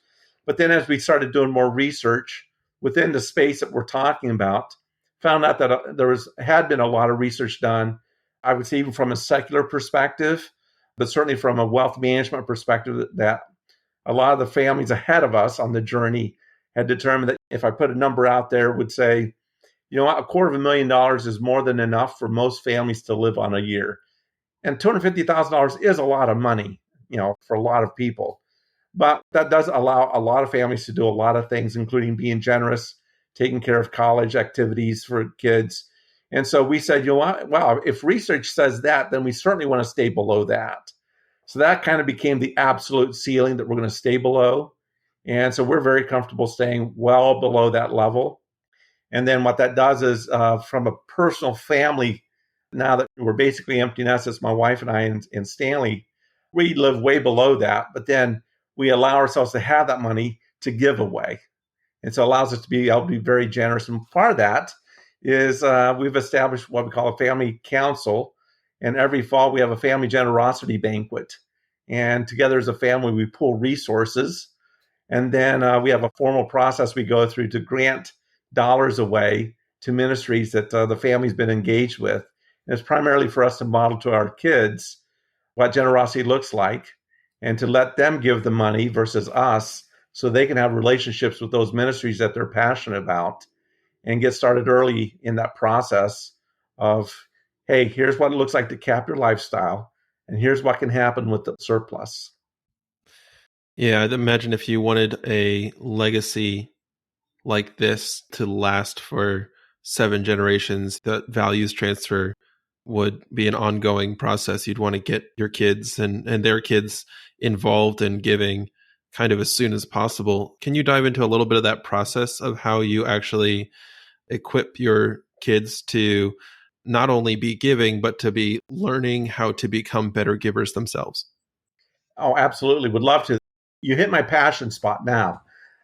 But then as we started doing more research within the space that we're talking about, found out that had been a lot of research done, I would say even from a secular perspective, but certainly from a wealth management perspective, that a lot of the families ahead of us on the journey had determined that if I put a number out there, would say, $250,000 is more than enough for most families to live on a year. And $250,000 is a lot of money, for a lot of people. But that does allow a lot of families to do a lot of things, including being generous, taking care of college activities for kids. And so we said, wow, if research says that, then we certainly want to stay below that. So that kind of became the absolute ceiling that we're going to stay below. And so we're very comfortable staying well below that level. And then what that does is from a personal family, now that we're basically empty nesters, my wife and I and Stanley, we live way below that. But then we allow ourselves to have that money to give away. And so it allows us to be able to be very generous. And part of that is we've established what we call a family council. And every fall we have a family generosity banquet. And together as a family, we pool resources. And then we have a formal process we go through to grant dollars away to ministries that the family's been engaged with. And it's primarily for us to model to our kids what generosity looks like and to let them give the money versus us so they can have relationships with those ministries that they're passionate about and get started early in that process of, hey, here's what it looks like to cap your lifestyle, and here's what can happen with the surplus. Yeah, I'd imagine if you wanted a legacy like this to last for 7 generations, the values transfer would be an ongoing process. You'd want to get your kids and their kids involved in giving kind of as soon as possible. Can you dive into a little bit of that process of how you actually equip your kids to not only be giving, but to be learning how to become better givers themselves? Oh, absolutely. Would love to. You hit my passion spot now.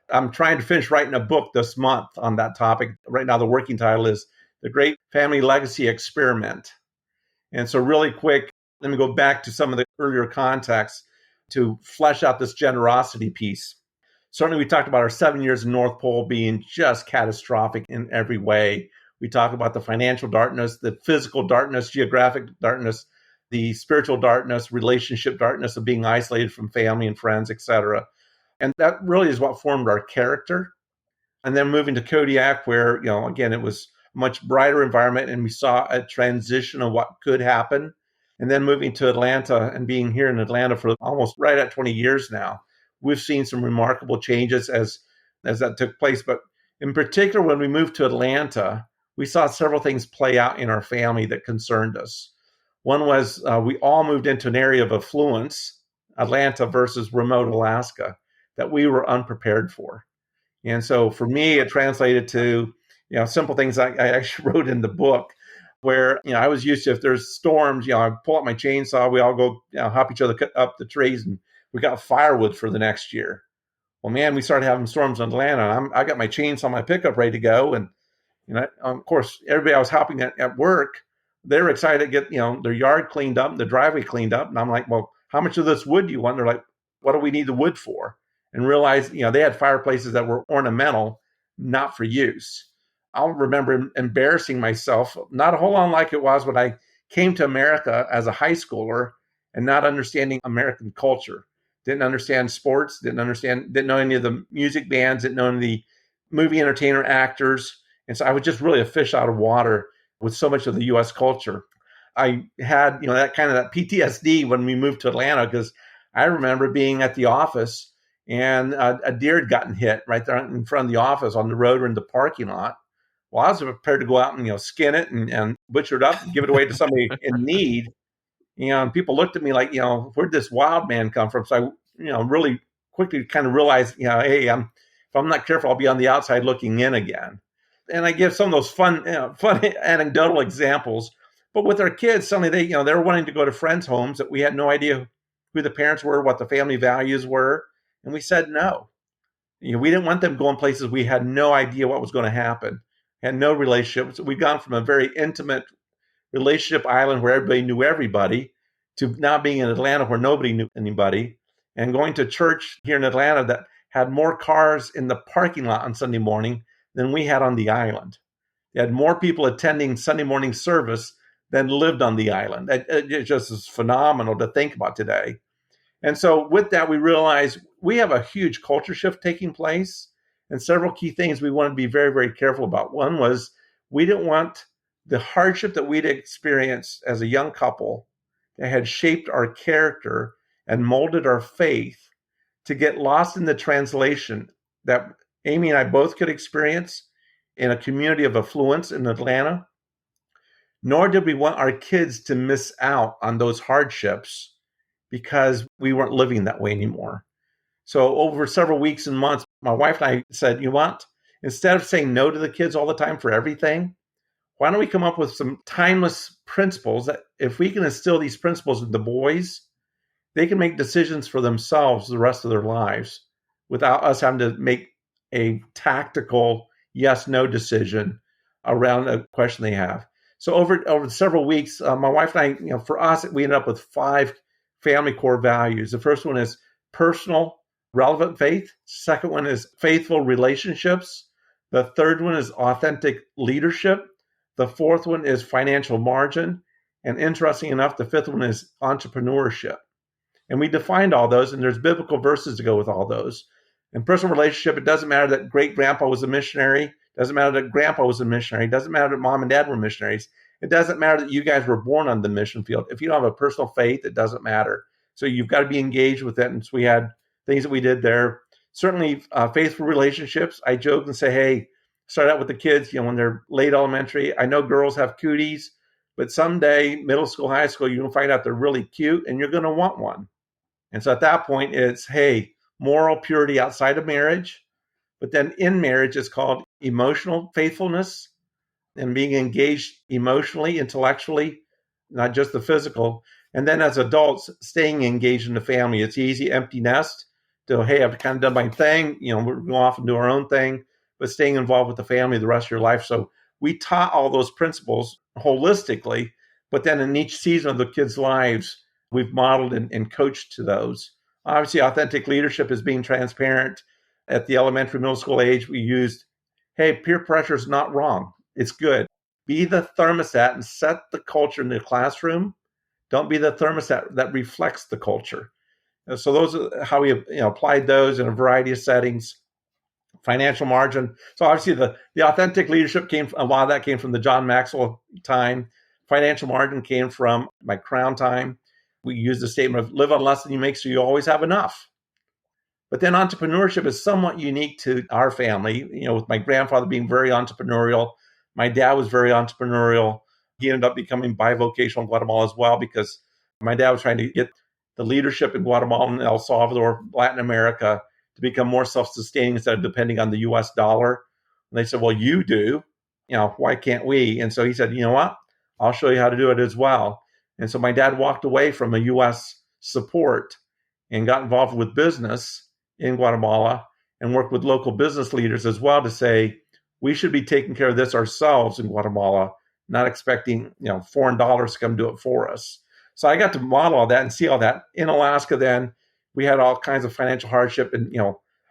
I'm trying to finish writing a book this month on that topic. Right now, the working title is The Great Family Legacy Experiment. And so really quick, let me go back to some of the earlier context to flesh out this generosity piece. Certainly, we talked about our 7 years in North Pole being just catastrophic in every way. We talk about the financial darkness, the physical darkness, geographic darkness, the spiritual darkness, relationship darkness of being isolated from family and friends, etc. And that really is what formed our character. And then moving to Kodiak, where, again, it was a much brighter environment and we saw a transition of what could happen. And then moving to Atlanta and being here in Atlanta for almost right at 20 years now, we've seen some remarkable changes as that took place. But in particular, when we moved to Atlanta, we saw several things play out in our family that concerned us. One was we all moved into an area of affluence, Atlanta versus remote Alaska, that we were unprepared for. And so for me, it translated to, simple things I actually wrote in the book where, I was used to, if there's storms, I pull out my chainsaw, we all go help each other cut up the trees, and we got firewood for the next year. Well, man, we started having storms in Atlanta. I got my chainsaw, my pickup ready to go. And, of course, everybody I was helping at work, they were excited to get, their yard cleaned up, the driveway cleaned up. And I'm like, well, how much of this wood do you want? They're like, what do we need the wood for? And realized, they had fireplaces that were ornamental, not for use. I'll remember embarrassing myself, not a whole lot like it was when I came to America as a high schooler and not understanding American culture. Didn't understand sports, didn't know any of the music bands, didn't know any of the movie entertainer actors. And so I was just really a fish out of water with so much of the U.S. culture. I had, that kind of that PTSD when we moved to Atlanta, because I remember being at the office and a deer had gotten hit right there in front of the office on the road or in the parking lot. Well, I was prepared to go out and, skin it and butcher it up and give it away to somebody in need. And people looked at me like, where'd this wild man come from? So I, really quickly kind of realized, hey, if I'm not careful, I'll be on the outside looking in again. And I give some of those fun anecdotal examples. But with our kids, suddenly they were wanting to go to friends' homes that we had no idea who the parents were, what the family values were. And we said no. We didn't want them going places we had no idea what was going to happen, had no relationships. We'd gone from a very intimate relationship island where everybody knew everybody to now being in Atlanta where nobody knew anybody, and going to church here in Atlanta that had more cars in the parking lot on Sunday morning than we had on the island. They had more people attending Sunday morning service than lived on the island. It just is phenomenal to think about today. And so with that, we realized we have a huge culture shift taking place, and several key things we wanted to be very, very careful about. One was we didn't want the hardship that we'd experienced as a young couple that had shaped our character and molded our faith to get lost in the translation that Amy and I both could experience in a community of affluence in Atlanta. Nor did we want our kids to miss out on those hardships because we weren't living that way anymore. So over several weeks and months, my wife and I said, instead of saying no to the kids all the time for everything, why don't we come up with some timeless principles that if we can instill these principles in the boys, they can make decisions for themselves the rest of their lives without us having to make a tactical yes-no decision around a question they have. So over several weeks, my wife and I, for us, we ended up with 5 family core values. The first one is personal, relevant faith. Second one is faithful relationships. The third one is authentic leadership. The fourth one is financial margin. And interesting enough, the fifth one is entrepreneurship. And we defined all those, and there's biblical verses to go with all those. In personal relationship, it doesn't matter that great-grandpa was a missionary. It doesn't matter that grandpa was a missionary. It doesn't matter that mom and dad were missionaries. It doesn't matter that you guys were born on the mission field. If you don't have a personal faith, it doesn't matter. So you've got to be engaged with it. And so we had things that we did there. Certainly faithful relationships. I joke and say, hey, start out with the kids, when they're late elementary. I know girls have cooties, but someday, middle school, high school, you're going to find out they're really cute and you're going to want one. And so at that point, it's, hey, moral purity outside of marriage. But then in marriage, it's called emotional faithfulness and being engaged emotionally, intellectually, not just the physical. And then as adults, staying engaged in the family. It's easy, empty nest to, hey, I've kind of done my thing. We're going off and do our own thing, but staying involved with the family the rest of your life. So we taught all those principles holistically, but then in each season of the kids' lives, we've modeled and coached to those. Obviously, authentic leadership is being transparent. At the elementary, middle school age, we used, hey, peer pressure is not wrong. It's good. Be the thermostat and set the culture in the classroom. Don't be the thermostat that reflects the culture. So those are how we applied those in a variety of settings. Financial margin. So obviously the authentic leadership a lot of that came from the John Maxwell time. Financial margin came from my Crown time. We used the statement of live on less than you make so you always have enough. But then entrepreneurship is somewhat unique to our family, with my grandfather being very entrepreneurial. My dad was very entrepreneurial. He ended up becoming bivocational in Guatemala as well because my dad was trying to get the leadership in Guatemala and El Salvador, Latin America, to become more self-sustaining instead of depending on the US dollar. And they said, well, you do, why can't we? And so he said, you know what? I'll show you how to do it as well. And so my dad walked away from a US support and got involved with business in Guatemala and worked with local business leaders as well to say, we should be taking care of this ourselves in Guatemala, not expecting, foreign dollars to come do it for us. So I got to model all that and see all that. In Alaska then, we had all kinds of financial hardship. And,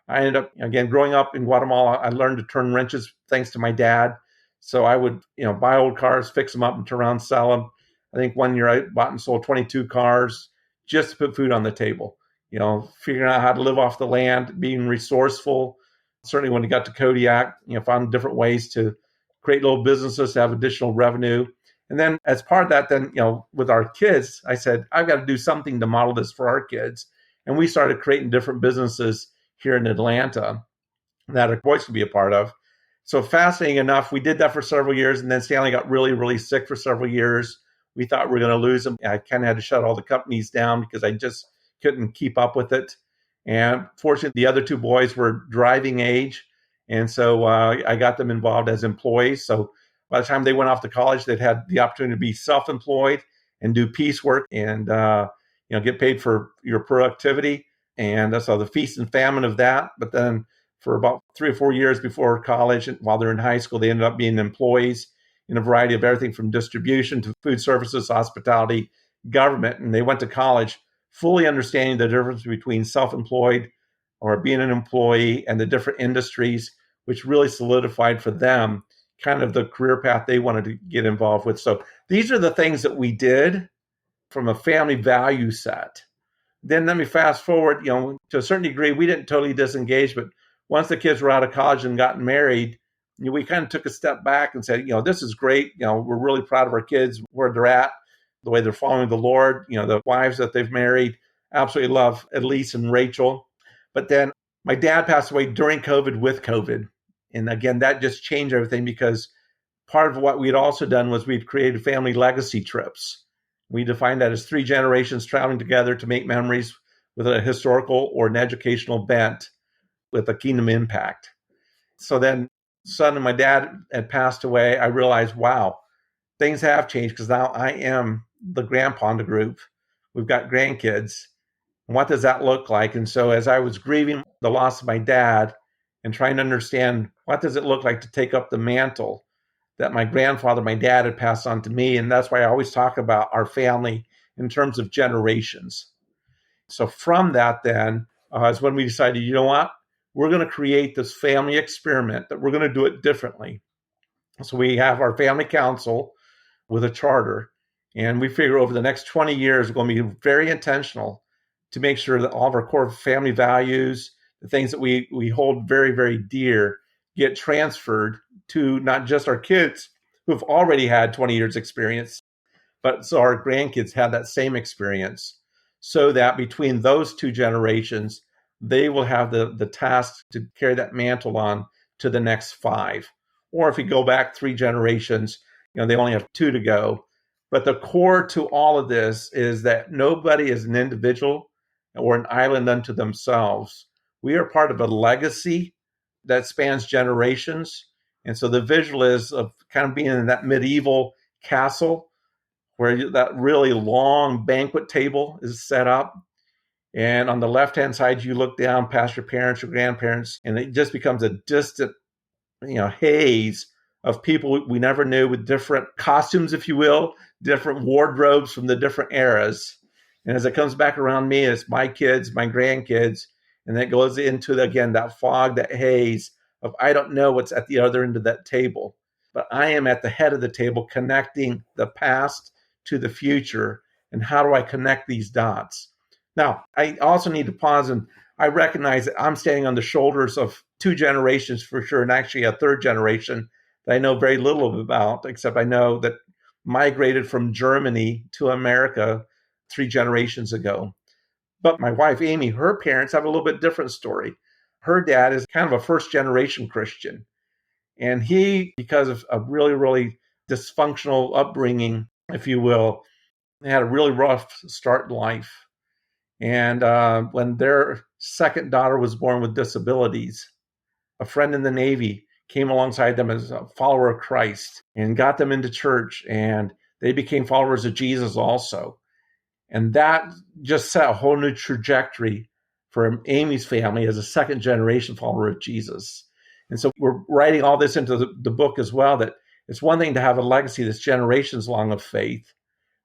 I ended up, again, growing up in Guatemala, I learned to turn wrenches thanks to my dad. So I would, buy old cars, fix them up and turn around and sell them. I think one year I bought and sold 22 cars just to put food on the table, figuring out how to live off the land, being resourceful. Certainly when it got to Kodiak, found different ways to create little businesses to have additional revenue. And then as part of that, then, with our kids, I said, I've got to do something to model this for our kids. And we started creating different businesses here in Atlanta that our boys could be a part of. So fascinating enough, we did that for several years. And then Stanley got really, really sick for several years. We thought we were going to lose him. I kind of had to shut all the companies down because I just couldn't keep up with it. And fortunately, the other two boys were driving age. And so I got them involved as employees. So by the time they went off to college, they'd had the opportunity to be self-employed and do piecework and get paid for your productivity. And so the feast and famine of that. But then for about 3 or 4 years before college, while they're in high school, they ended up being employees in a variety of everything from distribution to food services, hospitality, government. And they went to college fully understanding the difference between self-employed or being an employee and the different industries, which really solidified for them kind of the career path they wanted to get involved with. So these are the things that we did from a family value set. Then let me fast forward, to a certain degree, we didn't totally disengage, but once the kids were out of college and gotten married, we kind of took a step back and said, this is great. We're really proud of our kids, where they're at, the way they're following the Lord, the wives that they've married. Absolutely love Elise and Rachel. But then my dad passed away during COVID with COVID. And again, that just changed everything because part of what we'd also done was we'd created family legacy trips. We defined that as 3 generations traveling together to make memories with a historical or an educational bent with a kingdom impact. So then son and my dad had passed away. I realized, wow, things have changed because now I am the grandpa in the group. We've got grandkids. What does that look like? And so as I was grieving the loss of my dad and trying to understand what does it look like to take up the mantle that my grandfather, my dad had passed on to me. And that's why I always talk about our family in terms of generations. So from that then is when we decided, you know what? We're going to create this family experiment that we're going to do it differently. So we have our family council with a charter. And we figure over the next 20 years, we're going to be very intentional to make sure that all of our core family values, the things that we hold very, very dear, get transferred to not just our kids who've already had 20 years experience, but so our grandkids have that same experience so that between those 2 generations, they will have the task to carry that mantle on to the next 5. Or if we go back 3 generations, they only have 2 to go. But the core to all of this is that nobody is an individual or an island unto themselves. We are part of a legacy that spans generations. And so the visual is of kind of being in that medieval castle where that really long banquet table is set up. And on the left-hand side, you look down past your parents, your grandparents, and it just becomes a distant, haze of people we never knew with different costumes, if you will, different wardrobes from the different eras. And as it comes back around me, it's my kids, my grandkids, and then it goes into, again, that fog, that haze of I don't know what's at the other end of that table. But I am at the head of the table connecting the past to the future. And how do I connect these dots? Now, I also need to pause, and I recognize that I'm standing on the shoulders of 2 generations for sure, and actually a 3rd generation that I know very little about, except I know that migrated from Germany to America 3 generations ago. But my wife, Amy, her parents have a little bit different story. Her dad is kind of a first-generation Christian. And he, because of a really, really dysfunctional upbringing, if you will, had a really rough start in life. And when their second daughter was born with disabilities, a friend in the Navy came alongside them as a follower of Christ and got them into church, and they became followers of Jesus also. And that just set a whole new trajectory for Amy's family as a second generation follower of Jesus. And so we're writing all this into the book as well, that it's one thing to have a legacy that's generations long of faith,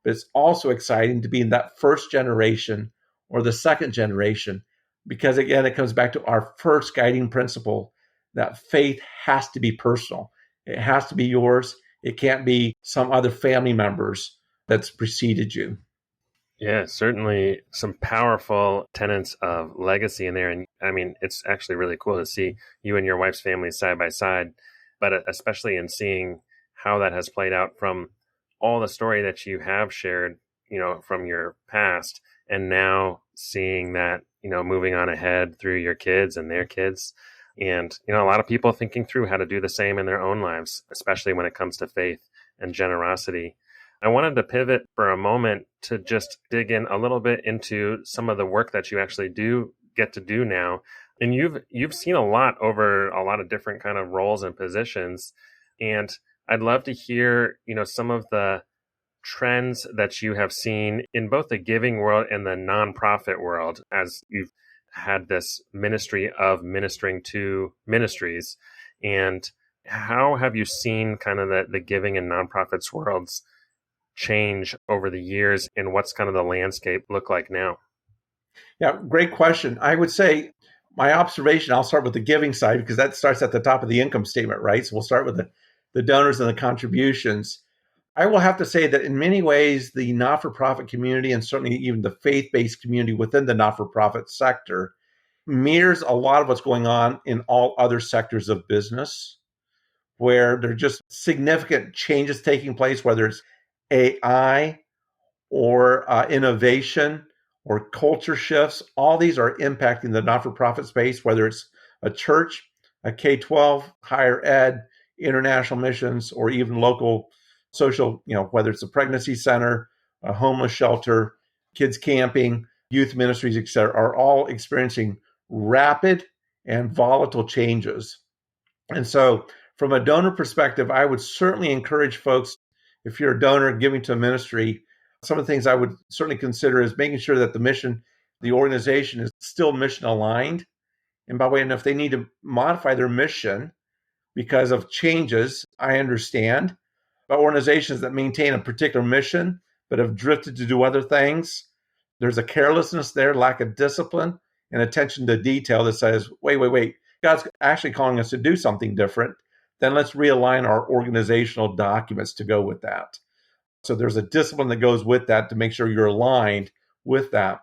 but it's also exciting to be in that first generation or the second generation, because again, it comes back to our first guiding principle that faith has to be personal. It has to be yours. It can't be some other family members that's preceded you. Yeah, certainly some powerful tenets of legacy in there. And I mean, it's actually really cool to see you and your wife's family side by side, but especially in seeing how that has played out from all the story that you have shared, from your past, and now seeing that, moving on ahead through your kids and their kids. And, a lot of people thinking through how to do the same in their own lives, especially when it comes to faith and generosity. I wanted to pivot for a moment to just dig in a little bit into some of the work that you actually do get to do now. And you've seen a lot over a lot of different kind of roles and positions. And I'd love to hear, some of the trends that you have seen in both the giving world and the nonprofit world, as you've had this ministry of ministering to ministries. And how have you seen kind of the giving and nonprofits worlds change over the years, and what's kind of the landscape look like now? Yeah, great question. I would say my observation, I'll start with the giving side because that starts at the top of the income statement, right? So we'll start with the donors and the contributions. I will have to say that in many ways, the not-for-profit community and certainly even the faith-based community within the not-for-profit sector mirrors a lot of what's going on in all other sectors of business, where there are just significant changes taking place, whether it's AI or innovation or culture shifts. All these are impacting the not-for-profit space, whether it's a church, a K-12, higher ed, international missions, or even local social, whether it's a pregnancy center, a homeless shelter, kids camping, youth ministries, et cetera, are all experiencing rapid and volatile changes. And so from a donor perspective, I would certainly encourage folks, if you're a donor giving to a ministry, some of the things I would certainly consider is making sure that the mission, the organization is still mission aligned. And by the way, and if they need to modify their mission because of changes, I understand. But organizations that maintain a particular mission but have drifted to do other things, there's a carelessness there, lack of discipline and attention to detail that says, wait, God's actually calling us to do something different. Then let's realign our organizational documents to go with that. So there's a discipline that goes with that to make sure you're aligned with that.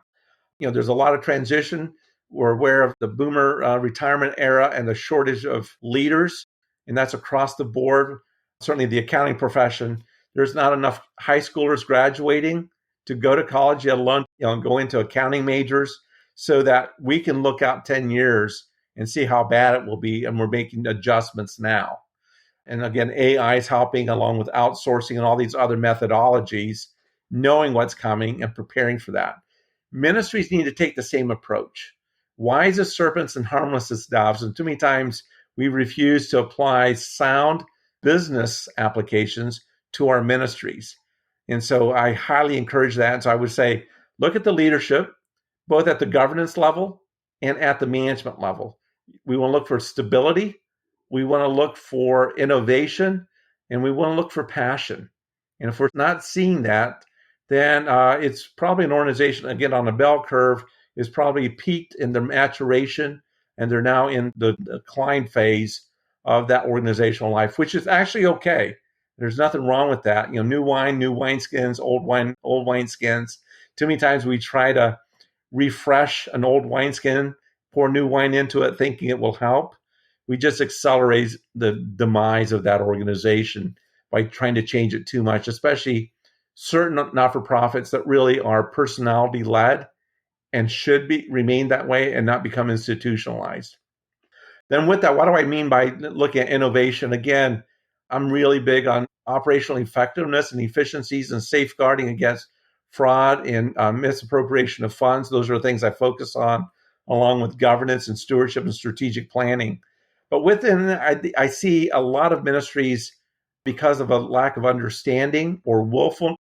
There's a lot of transition. We're aware of the boomer retirement era and the shortage of leaders, and that's across the board. Certainly the accounting profession, there's not enough high schoolers graduating to go to college, let alone go into accounting majors, so that we can look out 10 years and see how bad it will be. And we're making adjustments now. And again, AI is helping along with outsourcing and all these other methodologies, knowing what's coming and preparing for that. Ministries need to take the same approach. Wise as serpents and harmless as doves. And too many times we refuse to apply sound business applications to our ministries. And so I highly encourage that. And so I would say, look at the leadership, both at the governance level and at the management level. We want to look for stability. We want to look for innovation, and we want to look for passion. And if we're not seeing that, then it's probably an organization, again, on a bell curve, is probably peaked in their maturation, and they're now in the decline phase of that organizational life, which is actually okay. There's nothing wrong with that. New wine, new wineskins, old wine, old wineskins. Too many times we try to refresh an old wineskin, pour new wine into it, thinking it will help. We just accelerate the demise of that organization by trying to change it too much, especially certain not-for-profits that really are personality-led and should remain that way and not become institutionalized. Then with that, what do I mean by looking at innovation? Again, I'm really big on operational effectiveness and efficiencies and safeguarding against fraud and misappropriation of funds. Those are the things I focus on, along with governance and stewardship and strategic planning. But within I see a lot of ministries, because of a lack of understanding or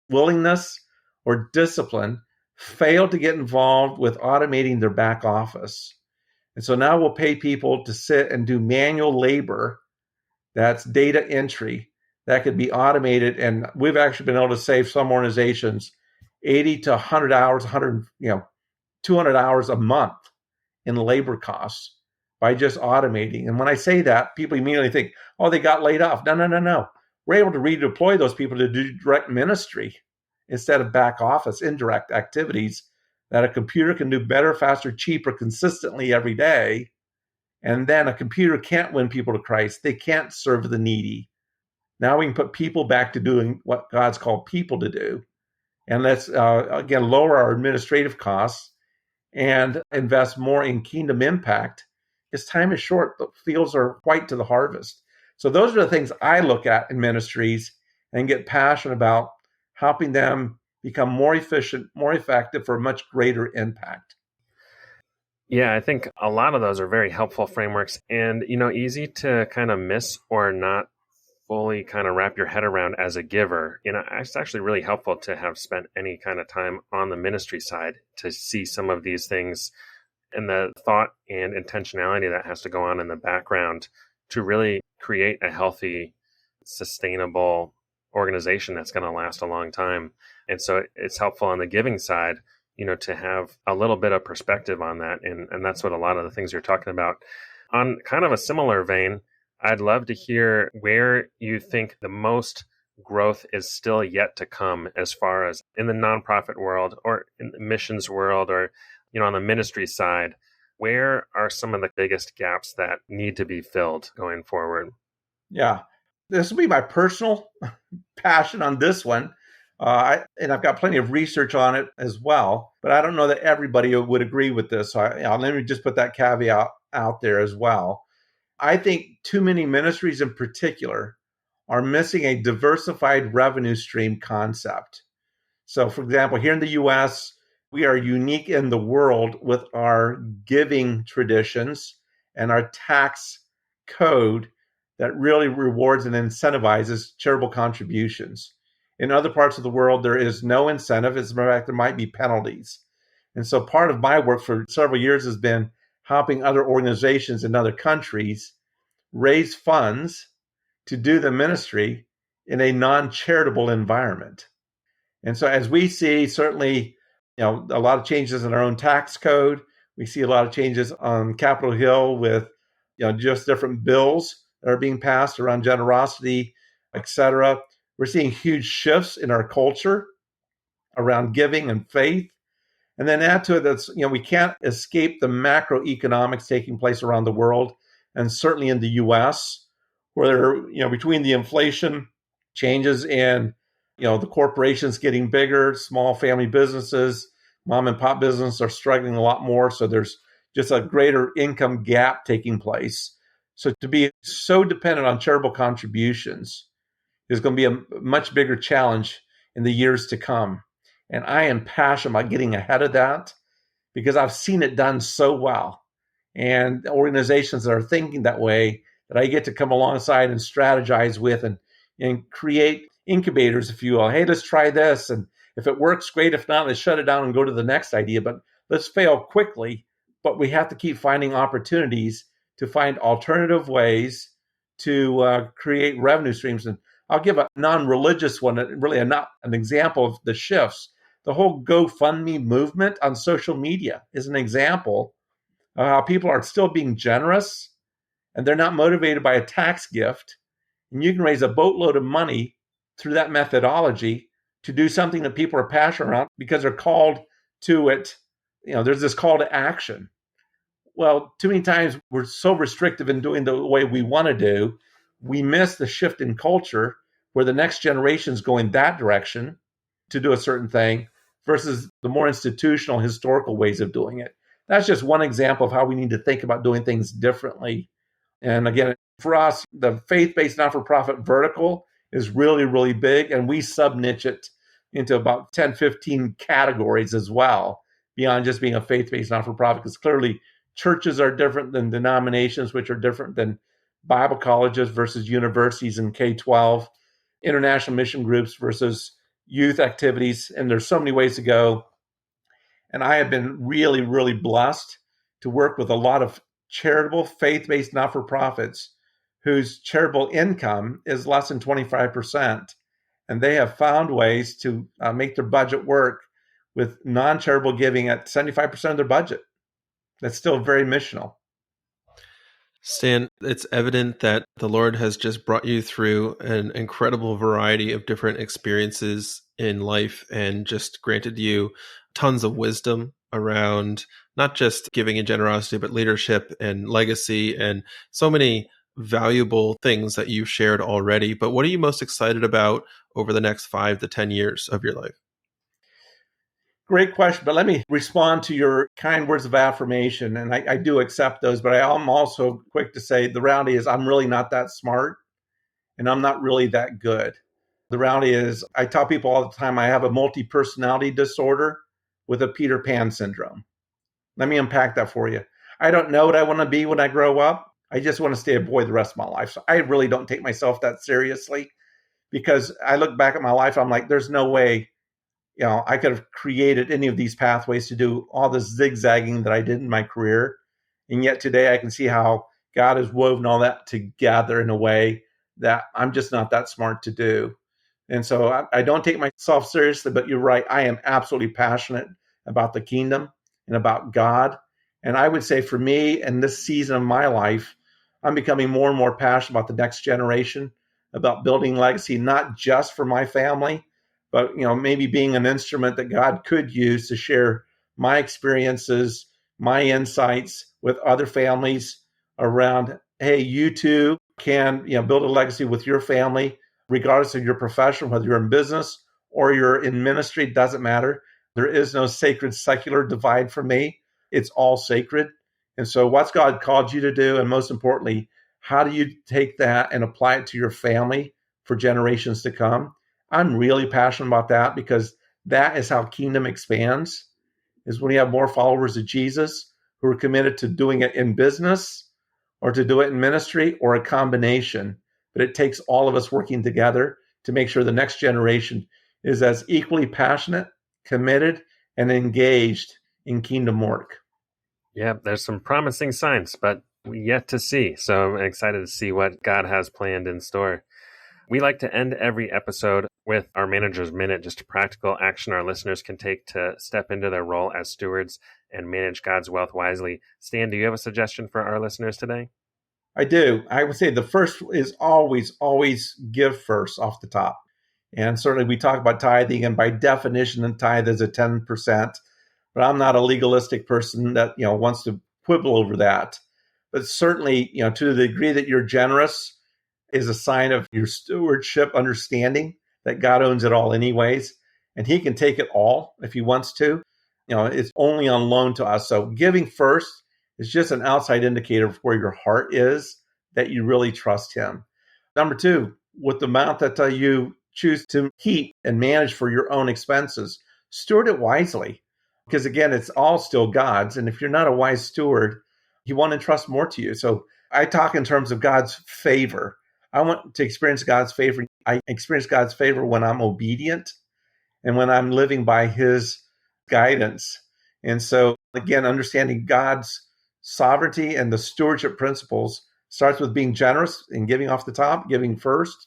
willingness or discipline, fail to get involved with automating their back office. And so now we'll pay people to sit and do manual labor. That's data entry that could be automated. And we've actually been able to save some organizations 80 to 100 hours, 200 hours a month in labor costs by just automating. And when I say that, people immediately think, oh, they got laid off. No. We're able to redeploy those people to do direct ministry instead of back office, indirect activities that a computer can do better, faster, cheaper, consistently every day. And then a computer can't win people to Christ. They can't serve the needy. Now we can put people back to doing what God's called people to do. And let's, again, lower our administrative costs and invest more in kingdom impact, because time is short. The fields are white to the harvest. So those are the things I look at in ministries and get passionate about, helping them become more efficient, more effective for a much greater impact. Yeah, I think a lot of those are very helpful frameworks and, easy to kind of miss or not fully kind of wrap your head around as a giver. It's actually really helpful to have spent any kind of time on the ministry side to see some of these things and the thought and intentionality that has to go on in the background to really create a healthy, sustainable organization that's going to last a long time. And so it's helpful on the giving side, to have a little bit of perspective on that. And that's what a lot of the things you're talking about. On kind of a similar vein, I'd love to hear where you think the most growth is still yet to come, as far as in the nonprofit world or in the missions world, or, on the ministry side. Where are some of the biggest gaps that need to be filled going forward? Yeah, this will be my personal passion on this one. And I've got plenty of research on it as well, but I don't know that everybody would agree with this. So let me just put that caveat out there as well. I think too many ministries in particular are missing a diversified revenue stream concept. So, for example, here in the U.S., we are unique in the world with our giving traditions and our tax code that really rewards and incentivizes charitable contributions. In other parts of the world, there is no incentive. As a matter of fact, there might be penalties. And so part of my work for several years has been helping other organizations in other countries raise funds to do the ministry in a non-charitable environment. And so as we see, certainly, a lot of changes in our own tax code. We see a lot of changes on Capitol Hill with, just different bills that are being passed around generosity, et cetera. We're seeing huge shifts in our culture around giving and faith. And then add to it that's, we can't escape the macroeconomics taking place around the world, and certainly in the U.S., where, between the inflation changes and, the corporations getting bigger, small family businesses, mom and pop business are struggling a lot more. So there's just a greater income gap taking place. So to be so dependent on charitable contributions is going to be a much bigger challenge in the years to come. And I am passionate about getting ahead of that because I've seen it done so well. And organizations that are thinking that way, that I get to come alongside and strategize with and create incubators, if you will. Hey, let's try this. And if it works, great. If not, let's shut it down and go to the next idea. But let's fail quickly. But we have to keep finding opportunities to find alternative ways to create revenue streams. And I'll give a non-religious one, really not an example of the shifts. The whole GoFundMe movement on social media is an example of how people are still being generous and they're not motivated by a tax gift. And you can raise a boatload of money through that methodology to do something that people are passionate about because they're called to it. There's this call to action. Well, too many times we're so restrictive in doing the way we want to do, we miss the shift in culture where the next generation is going that direction to do a certain thing versus the more institutional, historical ways of doing it. That's just one example of how we need to think about doing things differently And again, for us, the faith-based not-for-profit vertical is really, really big, and we sub-niche it into about 10, 15 categories as well, beyond just being a faith-based not-for-profit, because clearly churches are different than denominations, which are different than Bible colleges versus universities and K-12, international mission groups versus youth activities, and there's so many ways to go. And I have been really, really blessed to work with a lot of charitable, faith-based not-for-profits whose charitable income is less than 25%. And they have found ways to make their budget work with non-charitable giving at 75% of their budget. That's still very missional. Stan, it's evident that the Lord has just brought you through an incredible variety of different experiences in life and just granted you tons of wisdom around not just giving and generosity, but leadership and legacy and so many valuable things that you've shared already. But what are you most excited about over the next 5 to 10 years of your life? Great question, but let me respond to your kind words of affirmation. And I do accept those, but I'm also quick to say the reality is I'm really not that smart and I'm not really that good. The reality is I tell people all the time I have a multi-personality disorder with a Peter Pan syndrome. Let me unpack that for you. I don't know what I want to be when I grow up. I just want to stay a boy the rest of my life. So I really don't take myself that seriously because I look back at my life, I'm like, there's no way I could have created any of these pathways to do all the zigzagging that I did in my career. And yet today I can see how God has woven all that together in a way that I'm just not that smart to do. And so I don't take myself seriously, but you're right. I am absolutely passionate about the kingdom and about God. And I would say for me in this season of my life, I'm becoming more and more passionate about the next generation, about building legacy, not just for my family, but maybe being an instrument that God could use to share my experiences, my insights with other families around, hey, you too can build a legacy with your family, regardless of your profession, whether you're in business or you're in ministry, doesn't matter. There is no sacred secular divide for me. It's all sacred. And so what's God called you to do? And most importantly, how do you take that and apply it to your family for generations to come? I'm really passionate about that because that is how kingdom expands, is when you have more followers of Jesus who are committed to doing it in business or to do it in ministry or a combination. But it takes all of us working together to make sure the next generation is as equally passionate, committed, and engaged in kingdom work. Yeah, there's some promising signs, but yet to see. So I'm excited to see what God has planned in store. We like to end every episode with our manager's minute, just a practical action our listeners can take to step into their role as stewards and manage God's wealth wisely. Stan, do you have a suggestion for our listeners today? I do. I would say the first is always give first off the top. And certainly we talk about tithing, and by definition, the tithe is a 10%. But I'm not a legalistic person that wants to quibble over that. But certainly, to the degree that you're generous is a sign of your stewardship understanding that God owns it all anyways, and he can take it all if he wants to. It's only on loan to us. So giving first is just an outside indicator of where your heart is, that you really trust him. Number two, with the amount that you choose to keep and manage for your own expenses, steward it wisely. Because again, it's all still God's. And if you're not a wise steward, he won't entrust more to you. So I talk in terms of God's favor. I want to experience God's favor. I experience God's favor when I'm obedient and when I'm living by his guidance. And so, again, understanding God's sovereignty and the stewardship principles starts with being generous and giving off the top, giving first,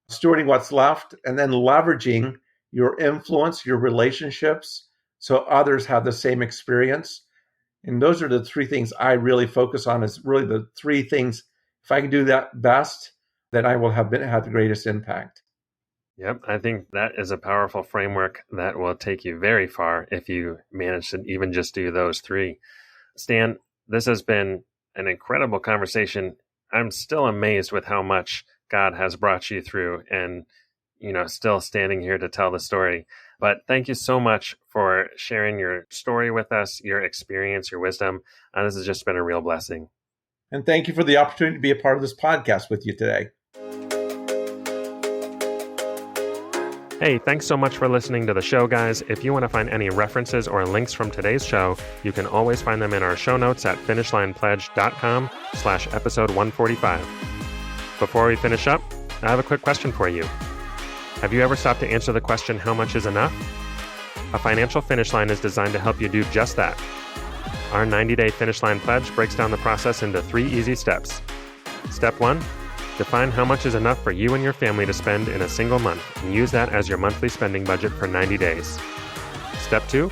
stewarding what's left, and then leveraging your influence, your relationships, so others have the same experience. And those are the three things I really focus on, is really the three things. If I can do that best, then I will have the greatest impact. Yep, I think that is a powerful framework that will take you very far if you manage to even just do those three. Stan, this has been an incredible conversation. I'm still amazed with how much God has brought you through and, still standing here to tell the story. But thank you so much for sharing your story with us, your experience, your wisdom. This has just been a real blessing. And thank you for the opportunity to be a part of this podcast with you today. Hey, thanks so much for listening to the show, guys. If you want to find any references or links from today's show, you can always find them in our show notes at finishlinepledge.com/episode 145. Before we finish up, I have a quick question for you. Have you ever stopped to answer the question, how much is enough? A financial finish line is designed to help you do just that. Our 90-day Finish Line Pledge breaks down the process into 3 easy steps. Step 1, define how much is enough for you and your family to spend in a single month and use that as your monthly spending budget for 90 days. Step 2,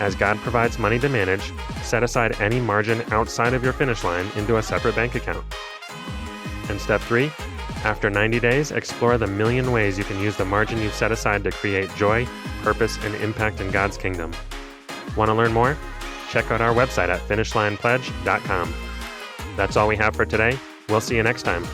as God provides money to manage, set aside any margin outside of your finish line into a separate bank account. And Step 3, after 90 days, explore the million ways you can use the margin you've set aside to create joy, purpose, and impact in God's kingdom. Want to learn more? Check out our website at finishlinepledge.com. That's all we have for today. We'll see you next time.